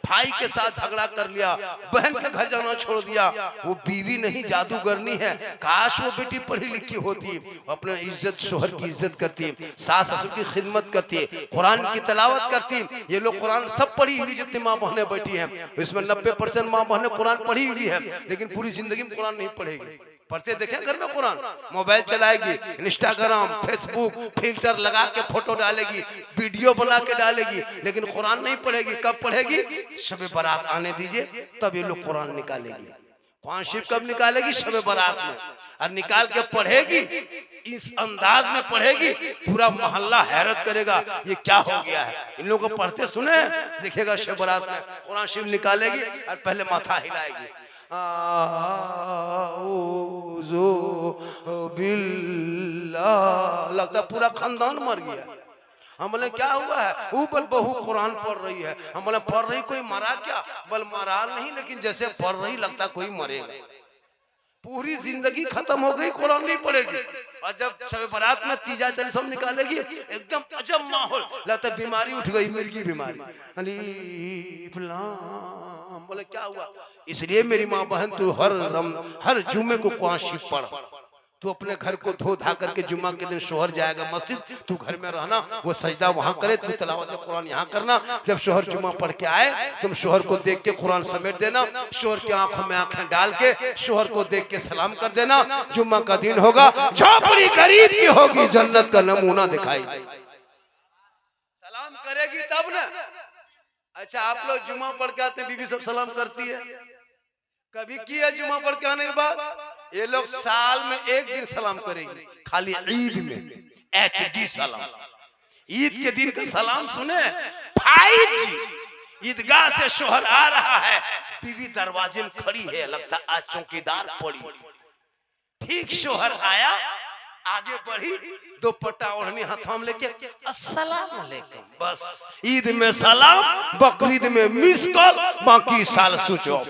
भाई के साथ झगड़ा कर लिया, बहन के घर जाना छोड़ दिया। वो बीवी नहीं, जादूगरनी है। काश वो बेटी पढ़ी लिखी होती, अपने इज्जत, शोहर की इज्जत करती, सास ससुर की खिदमत करती, कुरान की तिलावत करती। ये लोग कुरान सब पढ़ी हुई जितनी माँ बहनें बैठी हैं, इसमें 90% माँ बहनें कुरान पढ़ी हुई है, लेकिन पूरी जिंदगी में कुरान नहीं पढ़ेगी। पढ़ते देखे घर में कुरान? मोबाइल चलाएगी, इंस्टाग्राम, फेसबुक, फिल्टर लगा के फोटो डालेगी, वीडियो बना के डालेगी, लेकिन कुरान नहीं पढ़ेगी। कब पढ़ेगी? शब बारात आने दीजिए तब ये लोग कुरान निकालेगी। कुरान शरीफ कब निकालेगी? शब बारात में। और निकाल के पढ़ेगी, इस अंदाज में पढ़ेगी, पूरा मोहल्ला हैरत करेगा ये क्या हो गया है। इन लोगों को पढ़ते सुने दिखेगा शब बारात में कुरान शरीफ निकालेगी और पहले माथा हिलाएगी, लगता पूरा खानदान मर गया। हम बोले क्या हुआ है? वो बल बहू कुरान पढ़ रही है। हम बोले पढ़ रही, कोई मरा क्या? बल मरा नहीं, लेकिन जैसे पढ़ रही लगता कोई मरेगा। पूरी जिंदगी खत्म हो गई, कुरान नहीं पढ़ेगी। और जब शब बारात में तीजा चली निकालेगी, एकदम अजब माहौल, लगता बीमारी उठ गई, मिर्गी बीमारी। बोले क्या हुआ? इसलिए मेरी माँ बहन तू हर जुम्मे को कुरान शरीफ पढ़। तू अपने घर को धो धा करके जुम्मा के दिन शोहर जाएगा मस्जिद, तू घर में रहना, वो सजदा वहां करे, तू तिलावत कुरान यहाँ करना। जब शोहर जुम्मा पढ़ के आए तुम शोहर को देख के कुरान समेट देना, शोहर की आंखों में आंखें डाल के शोहर को देख के सलाम कर देना। जुम्मा का दिन होगा, झोपड़ी गरीब की होगी, जन्नत का नमूना दिखाई सलाम करेगी तब ना। अच्छा आप लोग जुम्मा पढ़ के आते हैं, बीवी सब सलाम करती है, कभी की है जुम्मा पढ़ के आने के बाद? ये लोग साल में एक दिन सलाम करेंगे, खाली ईद में HD सलाम। ईद के दिन का सलाम सुने 5G। ईदगाह से शोहर आ रहा है, बीवी दरवाजे में खड़ी है, लगता आज चौकीदार पड़ी। ठीक शोहर आया, आगे बढ़ी, दुपट्टा ओढ़नी हाथों में लेके अस्सलाम वालेकुम, बस ईद में सलाम, बकरीद में मिस कॉल, बाकी साल स्विच ऑफ।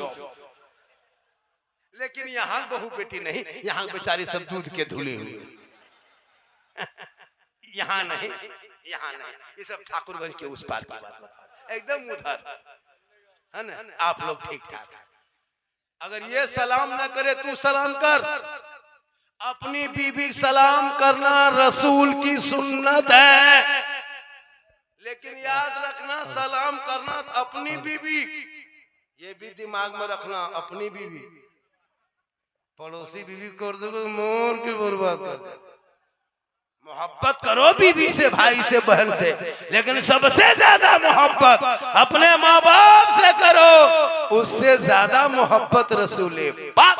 लेकिन यहाँ बहू बेटी नहीं, यहाँ बेचारी सब दूध के धुले हुए। यहाँ नहीं, यहाँ नहीं, ये सब ठाकुरगंज के उस पार की बात, एकदम उधर है ना। आप लोग ठीक ठाक, अगर ये सलाम ना करे तू सलाम कर। अपनी बीवी सलाम करना रसूल की सुन्नत है, लेकिन याद रखना सलाम करना अपनी बीवी, ये भी दिमाग में रखना। अपनी बीवी, पड़ोसी बीवी कर दो मोर की बर्बाद कर दे। मोहब्बत करो बीवी से, भाई से, बहन से, लेकिन सबसे ज्यादा मोहब्बत अपने माँ बाप से करो, उससे ज्यादा मोहब्बत रसूल पाक